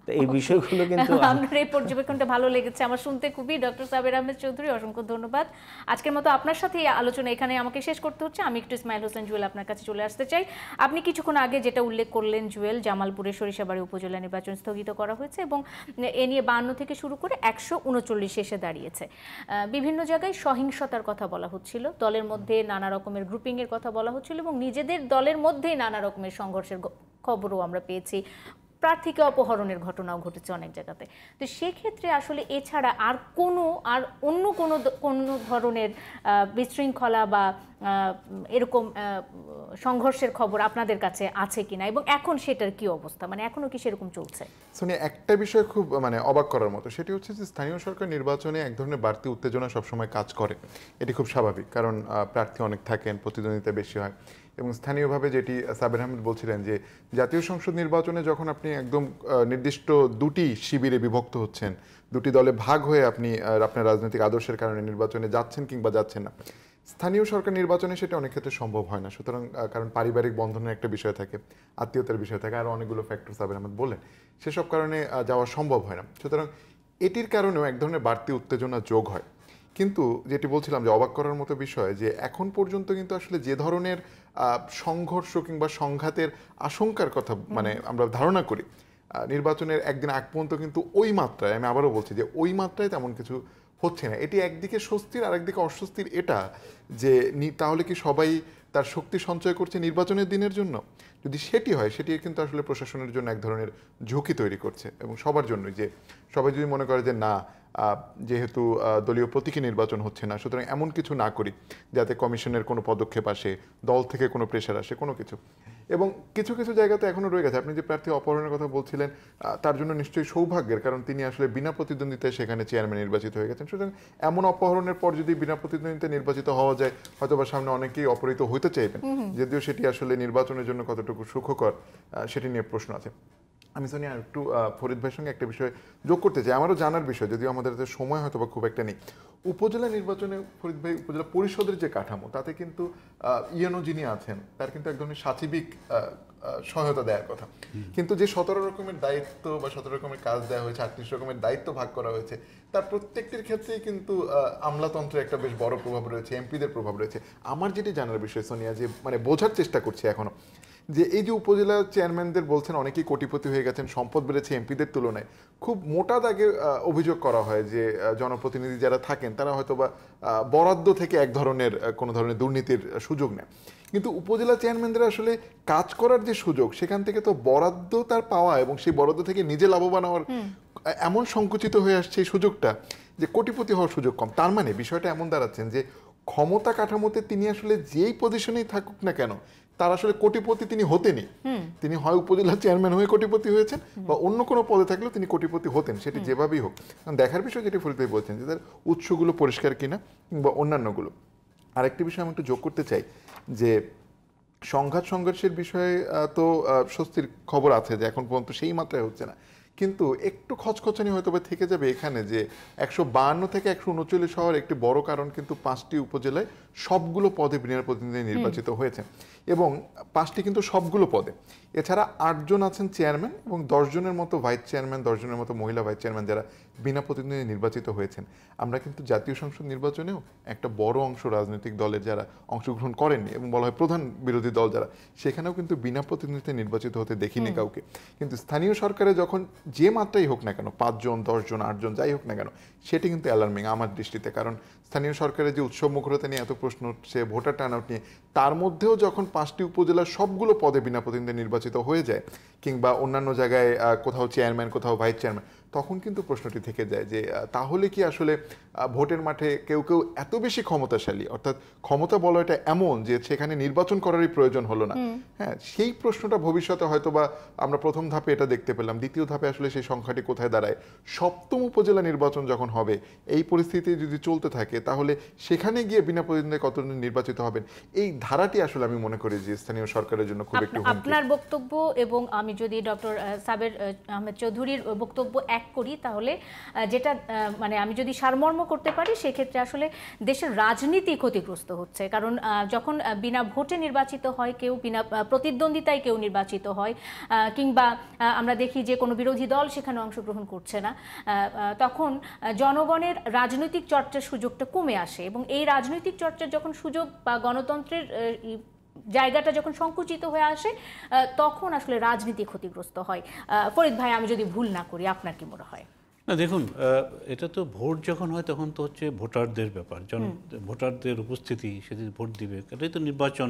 তো এই বিষয়গুলো কিন্তু আপনার এই পর্যবেক্ষণটা ভালো লেগেছে আমার শুনতে খুবই। ডক্টর সাবের আহমেদ চৌধুরী, অসংখ্য ধন্যবাদ। আজকের মতো আপনার সাথে এই আলোচনা এখানে আমাকে শেষ করতে হচ্ছে। আমি একটু ইসমাইল হোসেন জুয়েল আপনার কাছে চলে আসতে চাই। আপনি কিছুক্ষণ আগে যেটা উল্লেখ করলেন জুয়েল, জামালপুরের সরিষাবাড়ি উপজেলা নির্বাচন স্থগিত করা হয়েছে এবং এ নিয়ে 52 থেকে শুরু করে 139 এসে দাঁড়িয়েছে। বিভিন্ন জায়গায় সহিংসতার কথা বলা হচ্ছিল, দলের মধ্যে নানা রকমের গ্রুপিংয়ের কথা বলা হচ্ছিল এবং নিজেদের দলের মধ্যেই নানা রকমের সংঘর্ষের খবরও আমরা পেয়েছি। প্রার্থীকে অপহরণের ঘটনাও ঘটেছে অনেক জায়গাতে। তো সেক্ষেত্রে আসলে এছাড়া আর অন্য কোনো ধরনের বিশৃঙ্খলা বা এরকম সংঘর্ষের খবর আপনাদের কাছে আছে কিনা এবং এখন সেটার কি অবস্থা, মানে এখনো কি সেরকম চলছে? সোনিয়া, একটা বিষয় খুব অবাক করার মতো, সেটি হচ্ছে যে স্থানীয় সরকার নির্বাচনে এক ধরনের বাড়তি উত্তেজনা সবসময় কাজ করে। এটি খুব স্বাভাবিক, কারণ প্রার্থী অনেক থাকেন, প্রতিদ্বন্দ্বিতা বেশি হয়। এবং স্থানীয়ভাবে যেটি সাবের আহমেদ বলছিলেন যে জাতীয় সংসদ নির্বাচনে যখন আপনি একদম নির্দিষ্ট দুটি শিবিরে বিভক্ত হচ্ছেন, দুটি দলে ভাগ হয়ে আপনি আপনার রাজনৈতিক আদর্শের কারণে নির্বাচনে যাচ্ছেন কিংবা যাচ্ছেন না, স্থানীয় সরকার নির্বাচনে সেটা অনেক ক্ষেত্রে সম্ভব হয় না। সুতরাং কারণ পারিবারিক বন্ধনের একটা বিষয় থাকে, আত্মীয়তার বিষয় থাকে, আরও অনেকগুলো ফ্যাক্টর সাবের আহমেদ বললেন, সেসব কারণে যাওয়া সম্ভব হয় না। সুতরাং এটির কারণেও এক ধরনের বাড়তি উত্তেজনা যোগ হয়। কিন্তু যেটি বলছিলাম যে অবাক করার মতো বিষয় যে এখন পর্যন্ত কিন্তু আসলে যে ধরনের সংঘর্ষ কিংবা সংঘাতের আশঙ্কার কথা আমরা ধারণা করি, নির্বাচনের একদিন আগ পর্যন্ত কিন্তু ওই মাত্রায়, আমি আবারও বলছি যে ওই মাত্রায় তেমন কিছু হচ্ছে না। এটি একদিকে স্বস্তির আর একদিকে অস্বস্তির এটা যে তাহলে কি সবাই তার শক্তি সঞ্চয় করছে নির্বাচনের দিনের জন্য? যদি সেটি হয়, সেটি কিন্তু আসলে প্রশাসনের জন্য এক ধরনের ঝুঁকি তৈরি করছে এবং সবার জন্যই। যে সবাই যদি মনে করে যে না, যেহেতু দলীয় প্রতীকী নির্বাচন হচ্ছে না, সুতরাং এমন কিছু না করি যাতে কমিশনের কোনো পদক্ষেপ আসে, দল থেকে কোনো প্রেশার আসে, কোনো কিছু। এবং কিছু কিছু জায়গাতে এখনও রয়ে গেছে। আপনি যে প্রার্থী অপহরণের কথা বলছিলেন, তার জন্য নিশ্চয়ই সৌভাগ্যের, কারণ তিনি আসলে বিনা প্রতিদ্বন্দ্বিতায় সেখানে চেয়ারম্যান নির্বাচিত হয়ে গেছেন। সুতরাং এমন অপহরণের পর যদি বিনা প্রতিদ্বন্দ্বিতায় নির্বাচিত হওয়া যায়, হয়তো বা সামনে অনেকেই অপহৃত হইতে চাইবেন, যদিও সেটি আসলে নির্বাচনের জন্য কতটুকু সুখকর সেটি নিয়ে প্রশ্ন আছে। আমি সোনিয়া একটু ফরিদ ভাইয়ের সঙ্গে একটা বিষয় যোগ করতে চাই, আমারও জানার বিষয়, যদিও আমাদের সময় হয়তো বা খুব একটা নেই। উপজেলা নির্বাচনে ফরিদ ভাই, উপজেলা পরিষদের যে কাঠামো, তাতে কিন্তু ইএনও যিনি আছেন তার কিন্তু এক ধরনের সাচিবিক সহায়তা দেওয়ার কথা, কিন্তু যে 17 রকমের দায়িত্ব বা 17 রকমের কাজ দেওয়া হয়েছে, 38 রকমের দায়িত্ব ভাগ করা হয়েছে, তার প্রত্যেকটির ক্ষেত্রেই কিন্তু আমলাতন্ত্রের একটা বেশ বড় প্রভাব রয়েছে, এমপিদের প্রভাব রয়েছে। আমার যেটি জানার বিষয় সোনিয়া, যে বোঝার চেষ্টা করছি এখনো, যে এই যে উপজেলা চেয়ারম্যানদের বলছেন অনেকেই কোটিপতি হয়ে গেছেন, সম্পদ বেড়েছে এমপিদের তুলনায়, খুব মোটা দাগে অভিযোগ করা হয় যে জনপ্রতিনিধি যারা থাকেন তারা হয়তো বা বরাদ্দ থেকে এক ধরনের কোনো ধরনের দুর্নীতির সুযোগ নেয়। কিন্তু উপজেলা চেয়ারম্যানদের আসলে কাজ করার যে সুযোগ, সেখান থেকে তো বরাদ্দ তার পাওয়া এবং সেই বরাদ্দ থেকে নিজে লাভবান হওয়ার এমন সংকুচিত হয়ে আসছে এই সুযোগটা, যে কোটিপতি হওয়ার সুযোগ কম। তার মানে বিষয়টা এমন দাঁড়াচ্ছেন যে ক্ষমতা কাঠামোতে তিনি আসলে যেই পজিশনেই থাকুক না কেন, তার আসলে কোটিপতি তিনি হতেনই। তিনি হয় উপজেলা চেয়ারম্যান হয়ে কোটিপতি হয়েছেন বা অন্য কোনো পদে থাকলেও তিনি কোটিপতি হতেন, সেটি যেভাবেই হোক। দেখার বিষয় যেটি ফরিদ ভাই বলছেন যে তার উৎসগুলো পরিষ্কার কিনা কিংবা অন্যান্যগুলো। আরেকটি বিষয় আমি একটু যোগ করতে চাই যে সংঘাত সংঘর্ষের বিষয়ে তো স্বস্তির খবর আছে যে এখন পর্যন্ত সেই মাত্রায় হচ্ছে না, কিন্তু একটু খচখচানি হয়তো বা থেকে যাবে এখানে যে 152 থেকে 139 হওয়ার একটি বড় কারণ কিন্তু 5টি উপজেলায় সবগুলো পদে বিনা প্রতিনিধি নির্বাচিত হয়েছে এবং 5টি কিন্তু সবগুলো পদে। এছাড়া 8 জন আছেন চেয়ারম্যান এবং 10 জনের মতো ভাইস চেয়ারম্যান, 10 জনের মতো মহিলা ভাইস চেয়ারম্যান যারা বিনা প্রতিনিধি নির্বাচিত হয়েছেন। আমরা কিন্তু জাতীয় সংসদ নির্বাচনেও একটা বড় অংশ রাজনৈতিক দলের যারা অংশগ্রহণ করেননি এবং বলা হয় প্রধান বিরোধী দল যারা, সেখানেও কিন্তু বিনা প্রতিনিধিতে নির্বাচিত হতে দেখিনি কাউকে। কিন্তু স্থানীয় সরকারে যখন যে মাত্রাই হোক না কেন, 5 জন 10 জন 8 জন যাই হোক না কেন, সেটি কিন্তু অ্যালার্মিং আমার দৃষ্টিতে। কারণ স্থানীয় সরকারের যে উৎসব মুখরতা নিয়ে এত প্রশ্ন উঠছে, ভোটার টার্ন আউট নিয়ে, তার মধ্যেও যখন 5টি উপজেলার সবগুলো পদে বিনা প্রতিনিধি নির্বাচিত হয়ে যায় কিংবা অন্যান্য জায়গায় কোথাও চেয়ারম্যান কোথাও ভাইস চেয়ারম্যান, তখন কিন্তু প্রশ্নটি থেকে যায় যে তাহলে কি আসলে ভোটের মাঠে কেউ কেউ এত বেশি ক্ষমতাশালী, অর্থাৎ ক্ষমতা বলয়টা এমন যে সেখানে নির্বাচন করারই প্রয়োজন হলো না। হ্যাঁ, সেই প্রশ্নটা ভবিষ্যতে হয়তো বা আমরা প্রথম ধাপে এটা দেখতে পেলাম, দ্বিতীয় ধাপে আসলে সেই সংখ্যাটি কোথায় দাঁড়ায়। 7ম উপজেলা নির্বাচন যখন হবে, এই পরিস্থিতি যদি চলতে থাকে তাহলে সেখানে গিয়ে বিনা প্রতিনিধি কতজন নির্বাচিত হবেন, এই ধারাটি আসলে আমি মনে করি যে স্থানীয় সরকারের জন্য খুব একটি হুমকি। আপনার বক্তব্য এবং আমি যদি ডক্টর সাবের আহমেদ চৌধুরীর বক্তব্য এক করি, তাহলে যেটা মানে আমি যদি সারমর্ম করতে পারি, সেক্ষেত্রে আসলে দেশের রাজনীতি ক্ষতিগ্রস্ত হচ্ছে। কারণ যখন বিনা ভোটে নির্বাচিত হয় কেউ, বিনা প্রতিদ্বন্দ্বিতায় কেউ নির্বাচিত হয়, কিংবা আমরা দেখি যে কোনো বিরোধী দল সেখানে অংশগ্রহণ করছে না, তখন জনগণের রাজনৈতিক চর্চার সুযোগটা কমে আসে এবং এই রাজনৈতিক চর্চার যখন সুযোগ বা গণতন্ত্রের জায়গাটা যখন সংকুচিত হয়ে আসে, তখন আসলে রাজনীতি ক্ষতিগ্রস্ত হয়। ফরিদ ভাই, আমি যদি ভুল না করি, আপনার কি মনে হয়? না দেখুন, এটা তো ভোট যখন হয় তখন তো হচ্ছে ভোটারদের ব্যাপার, ভোটারদের উপস্থিতি, সেদিন ভোট দিবে, এটাই তো নির্বাচন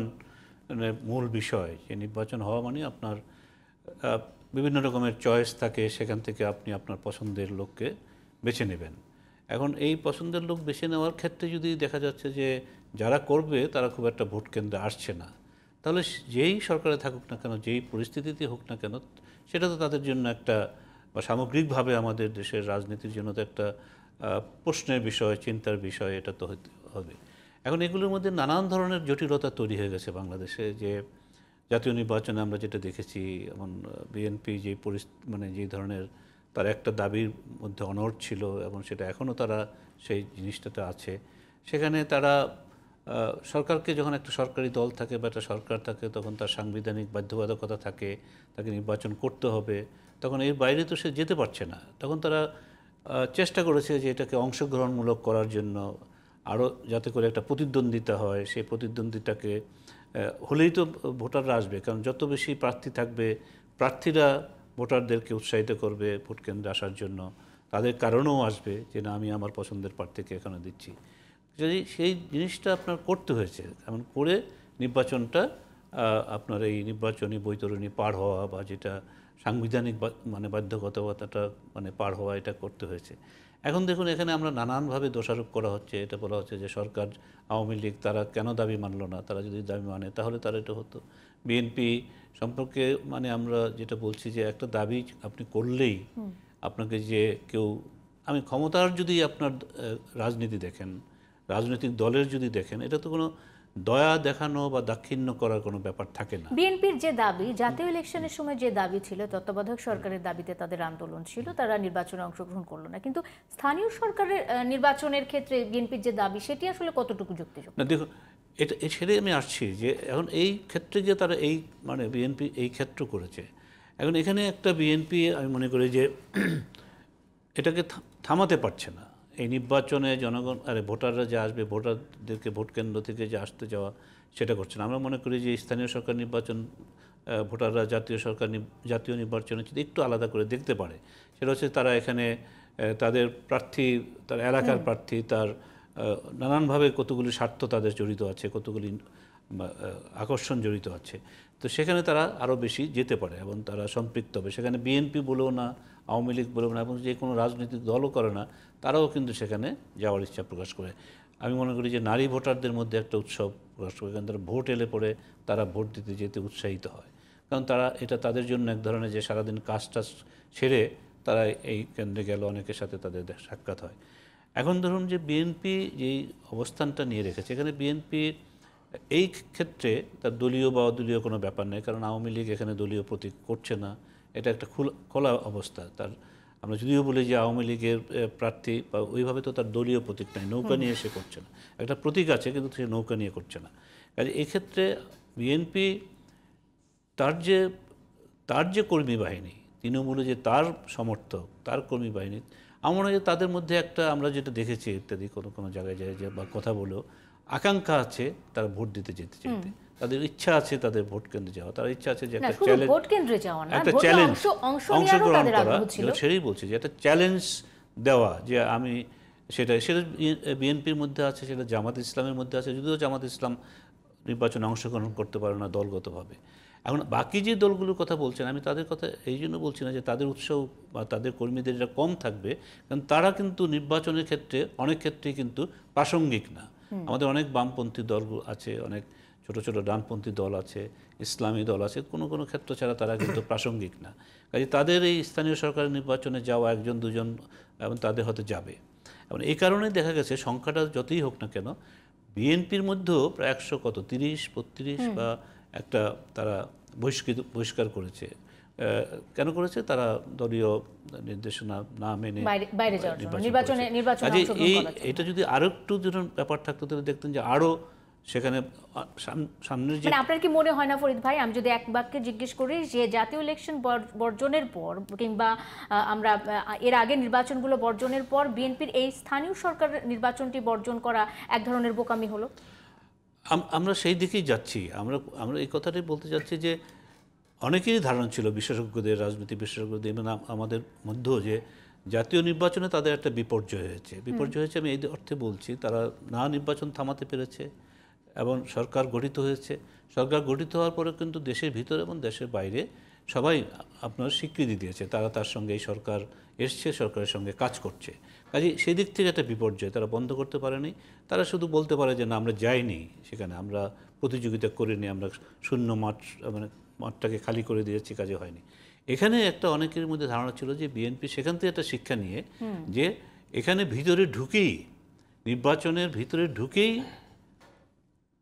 মূল বিষয়। যে নির্বাচন হওয়া মানে আপনার বিভিন্ন রকমের চয়েস থাকে, সেখান থেকে আপনি আপনার পছন্দের লোককে বেছে নেবেন। এখন এই পছন্দের লোক বেছে নেওয়ার ক্ষেত্রে যদি দেখা যাচ্ছে যে যারা করবে তারা খুব একটা ভোট কেন্দ্রে আসছে না, তাহলে যেই সরকারে থাকুক না কেন, যেই পরিস্থিতিতে হোক না কেন, সেটা তো তাদের জন্য একটা, বা সামগ্রিকভাবে আমাদের দেশের রাজনীতির জন্য তো একটা প্রশ্নের বিষয়, চিন্তার বিষয় এটা তো হবে। এখন এগুলোর মধ্যে নানান ধরনের জটিলতা তৈরি হয়ে গেছে বাংলাদেশে। যে জাতীয় নির্বাচনে আমরা যেটা দেখেছি, এমন বিএনপি যে মানে যে ধরনের তার একটা দাবির মধ্যে অনড় ছিল এবং সেটা এখনও তারা সেই জিনিসটাতে আছে। সেখানে তারা সরকারকে, যখন একটা সরকারি দল থাকে বা একটা সরকার থাকে, তখন তার সাংবিধানিক বাধ্যবাধকতা থাকে, তাকে নির্বাচন করতে হবে, তখন এর বাইরে তো সে যেতে পারছে না। তখন তারা চেষ্টা করেছে যে এটাকে অংশগ্রহণমূলক করার জন্য, আরও যাতে করে একটা প্রতিদ্বন্দ্বিতা হয়, সেই প্রতিদ্বন্দ্বিতাকে হলেই তো ভোটাররা আসবে। কারণ যত বেশি প্রার্থী থাকবে, প্রার্থীরা ভোটারদেরকে উৎসাহিত করবে ভোট কেন্দ্রে আসার জন্য, তাদের কারণেও আসবে যে না, আমি আমার পছন্দের প্রার্থীকে এখানে দিচ্ছি। যদি সেই জিনিসটা আপনার করতে হয়েছে, এমন করে নির্বাচনটা আপনার এই নির্বাচনী বৈতরণী পার হওয়া, বা যেটা সাংবিধানিক মানে বাধ্যবাধকতাটা মানে পার হওয়া, এটা করতে হয়েছে। এখন দেখুন, এখানে আমরা নানানভাবে দোষারোপ করা হচ্ছে। এটা বলা হচ্ছে যে সরকার, আওয়ামী লীগ, তারা কেন দাবি মানল না, তারা যদি দাবি মানে তাহলে তারা এটা হতো। বিএনপি সম্পর্কে মানে আমরা যেটা বলছি যে একটা দাবি আপনি করলেই আপনাকে যে কেউ, আমি ক্ষমতার যদি আপনার রাজনীতি দেখেন, রাজনৈতিক দলের যদি দেখেন, এটা তো কোনো দয়া দেখানো বা দাক্ষিণ্য করার কোনো ব্যাপার থাকে না। বিএনপির যে দাবি, জাতীয় ইলেকশনের সময় যে দাবি ছিল, তত্ত্বাবধায়ক সরকারের দাবিতে তাদের আন্দোলন ছিল, তারা নির্বাচনে অংশগ্রহণ করলো না, কিন্তু স্থানীয় সরকারের নির্বাচনের ক্ষেত্রে বিএনপির যে দাবি, সেটি আসলে কতটুকু যুক্তিযুক্ত? না দেখুন, এটা সেটাই আমি আসছি যে এখন এই ক্ষেত্রে যে তারা এই মানে বিএনপি এই ক্ষেত্র করেছে, এখন এখানে একটা বিএনপি আমি মনে করি যে এটাকে থামাতে পারছে না। এই নির্বাচনে জনগণ, ভোটাররা যে আসবে, ভোটারদেরকে ভোট কেন্দ্র থেকে যে আসতে যাওয়া, সেটা করছে না। আমরা মনে করি যে স্থানীয় সরকার নির্বাচন ভোটাররা জাতীয় নির্বাচনের যদি একটু আলাদা করে দেখতে পারে, সেটা হচ্ছে তারা এখানে তাদের প্রার্থী, তার এলাকার প্রার্থী, তার নানানভাবে কতগুলি স্বার্থ তাদের জড়িত আছে, কতগুলি আকর্ষণ জড়িত আছে। তো সেখানে তারা আরও বেশি যেতে পারে এবং তারা সম্পৃক্ত হবে। সেখানে বিএনপি বলেও না, আওয়ামী লীগ বলেও না, এবং যে কোনো রাজনৈতিক দলও করে না, তারাও কিন্তু সেখানে যাওয়ার ইচ্ছা প্রকাশ করে। আমি মনে করি যে নারী ভোটারদের মধ্যে একটা উৎসব প্রকাশ করে, কারণ তারা ভোট এলে পরে তারা ভোট দিতে যেতে উৎসাহিত হয়। কারণ তারা, এটা তাদের জন্য এক ধরনের যে সারাদিন কাজটা সেরে তারা এই কেন্দ্রে গেল, অনেকের সাথে তাদের সাক্ষাৎ হয়। এখন ধরুন যে বিএনপি যেই অবস্থানটা নিয়ে রেখেছে, এখানে বিএনপি এই ক্ষেত্রে তার দলীয় বা অদলীয় কোনো ব্যাপার নেই, কারণ আওয়ামী লীগ এখানে দলীয় প্রতীক করছে না, এটা একটা খোলা অবস্থা। তার আমরা যদিও বলি যে আওয়ামী লীগের প্রার্থী বা ওইভাবে তো তার দলীয় প্রতীক নাই, নৌকা নিয়ে সে করছে না, একটা প্রতীক আছে কিন্তু সে নৌকা নিয়ে করছে না। কাজে এক্ষেত্রে বিএনপি তার যে কর্মী বাহিনী, তৃণমূলে যে তার সমর্থক, তার কর্মী বাহিনী, আমার মনে হয় তাদের মধ্যে একটা আমরা যেটা দেখেছি ইত্যাদি কোনো জায়গায় যায় যে বা কথা বলেও আকাঙ্ক্ষা আছে তারা ভোট দিতে যেতে চাইতে, তাদের ইচ্ছা আছে তাদের ভোট কেন্দ্রে যাওয়া, তার ইচ্ছা আছে যে একটা চ্যালেঞ্জ, ভোট কেন্দ্রে যাওয়া না, একটা ভোটে চ্যালেঞ্জ অংশগ্রহণ তাদের করা, আগ্রহ ছিল। সেটাই বলছি যে একটা চ্যালেঞ্জ দেওয়া যে আমি সেটা বিএনপির মধ্যে আছে, সেটা জামাত ইসলামের মধ্যে আছে, যদিও জামাত ইসলাম নির্বাচনে অংশগ্রহণ করতে পারে না দলগতভাবে। এখন বাকি যে দলগুলোর কথা বলছেন, আমি তাদের কথা এই জন্য বলছি না যে তাদের উৎসাহ বা তাদের কর্মীদের এটা কম থাকবে, কারণ তারা কিন্তু নির্বাচনের ক্ষেত্রে অনেক ক্ষেত্রেই কিন্তু প্রাসঙ্গিক না। আমাদের অনেক বামপন্থী দল আছে, অনেক ছোট ছোট ডানপন্থী দল আছে, ইসলামী দল আছে, কোনো কোনো ক্ষেত্র ছাড়া তারা কিন্তু প্রাসঙ্গিক না। কাজে তাদের এই স্থানীয় সরকারের নির্বাচনে যাওয়া একজন দুজন এবং তাদের হতে যাবে। এবং এই কারণে দেখা গেছে সংখ্যাটা যতই হোক না কেন বিএনপির মধ্যেও প্রায় 130-32 বা একটা তারা বহিষ্কার করেছে। কেন করেছে? তারা দলীয় নির্দেশনা না মেনে বাইরে যাওয়ার জন্য, নির্বাচনে এটা যদি আরো একটু ব্যাপার থাকতো তাহলে দেখতেন যে আরো সেখানে সামনের যে, মানে আপনার কি মনে হয় না ফরিদ ভাই, আমি যদি এক বাক্যে জিজ্ঞেস করি যে জাতীয় ইলেকশন বর্জনের পর কিংবা আমরা এর আগে নির্বাচনগুলো বর্জনের পর বিএনপির এই স্থানীয় সরকার নির্বাচনটি বর্জন করা এক ধরনের বোকামি হলো? আমরা সেই দিকেই যাচ্ছি। আমরা এই কথাটাই বলতে যাচ্ছি যে অনেকেরই ধারণা ছিল, বিশেষজ্ঞদের, রাজনীতি বিশেষজ্ঞদের এবং আমাদের মধ্যেও, যে জাতীয় নির্বাচনে তাদের একটা বিপর্যয় হয়েছে। আমি এই অর্থে বলছি, তারা না নির্বাচন থামাতে পেরেছে এবং সরকার গঠিত হয়েছে। সরকার গঠিত হওয়ার পরে কিন্তু দেশের ভিতরে এবং দেশের বাইরে সবাই আপনার স্বীকৃতি দিয়েছে, তারা তার সঙ্গে এই সরকার এসছে, সরকারের সঙ্গে কাজ করছে। কাজে সেই দিক থেকে একটা বিপর্যয়, তারা বন্ধ করতে পারেনি। তারা শুধু বলতে পারে যে না, আমরা যাইনি সেখানে, আমরা প্রতিযোগিতা করিনি, আমরা শূন্য মাঠ, মানে মাঠটাকে খালি করে দিয়েছি, কাজে হয়নি। এখানে একটা অনেকের মধ্যে ধারণা ছিল যে বিএনপি সেখান থেকে একটা শিক্ষা নিয়ে যে এখানে ভিতরে ঢুকেই, নির্বাচনের ভিতরে ঢুকেই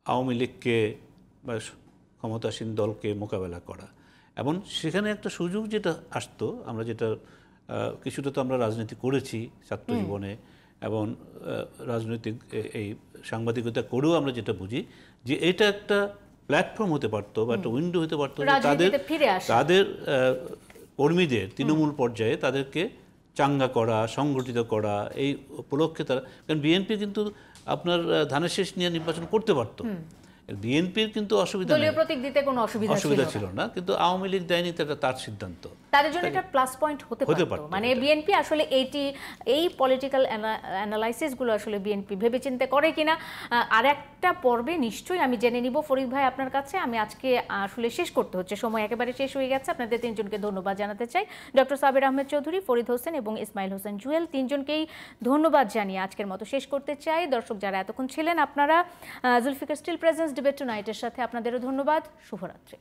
আওয়ামী লীগকে বা ক্ষমতাসীন দলকে মোকাবেলা করা, এবং সেখানে একটা সুযোগ যেটা আসতো, আমরা যেটা কিছুটা তো আমরা রাজনীতি করেছি ছাত্র জীবনে এবং রাজনৈতিক এই সাংবাদিকতা করেও আমরা যেটা বুঝি যে এটা একটা প্ল্যাটফর্ম হতে পারতো বা একটা উইন্ডো হতে পারতো তাদের কর্মীদের তৃণমূল পর্যায়ে তাদেরকে চাঙ্গা করা, সংগঠিত করা। এই উপলক্ষে তারা, কারণ বিএনপি কিন্তু আপনার ধানের শেষ নিয়ে নির্বাচন করতে পারতো, বিএনপির কিন্তু দলীয় প্রতীক দিতে কোনো অসুবিধা ছিল না, কিন্তু আওয়ামী লীগ দেয়নি, এটা তার সিদ্ধান্ত, তাদের জন্য এটা প্লাস পয়েন্ট হতে পারতো। মানে বিএনপি আসলে এই পলিটিক্যাল অ্যানালাইসিস গুলো আসলে বিএনপি ভেবেচিন্তে করে কিনা আর একটা পর্বে নিশ্চয়ই আমি জেনে নিব। ফরিদ ভাই, আপনার কাছে আমি আজকে আসলে শেষ করতে হচ্ছে, সময় একেবারে শেষ হয়ে গেছে। আপনাদের তিনজনকে ধন্যবাদ জানাতে চাই, ডক্টর সাবির আহমেদ চৌধুরী, ফরিদ হোসেন এবং ইসমাইল হোসেন জুয়েল, তিনজনকেই ধন্যবাদ জানিয়ে আজকের মতো শেষ করতে চাই। দর্শক যারা এতক্ষণ ছিলেন আপনারা, জুলফিকার স্টিল প্রেজেন্স ডিবেট টুনাইটের সাথে আপনাদেরও ধন্যবাদ। শুভরাত্রি।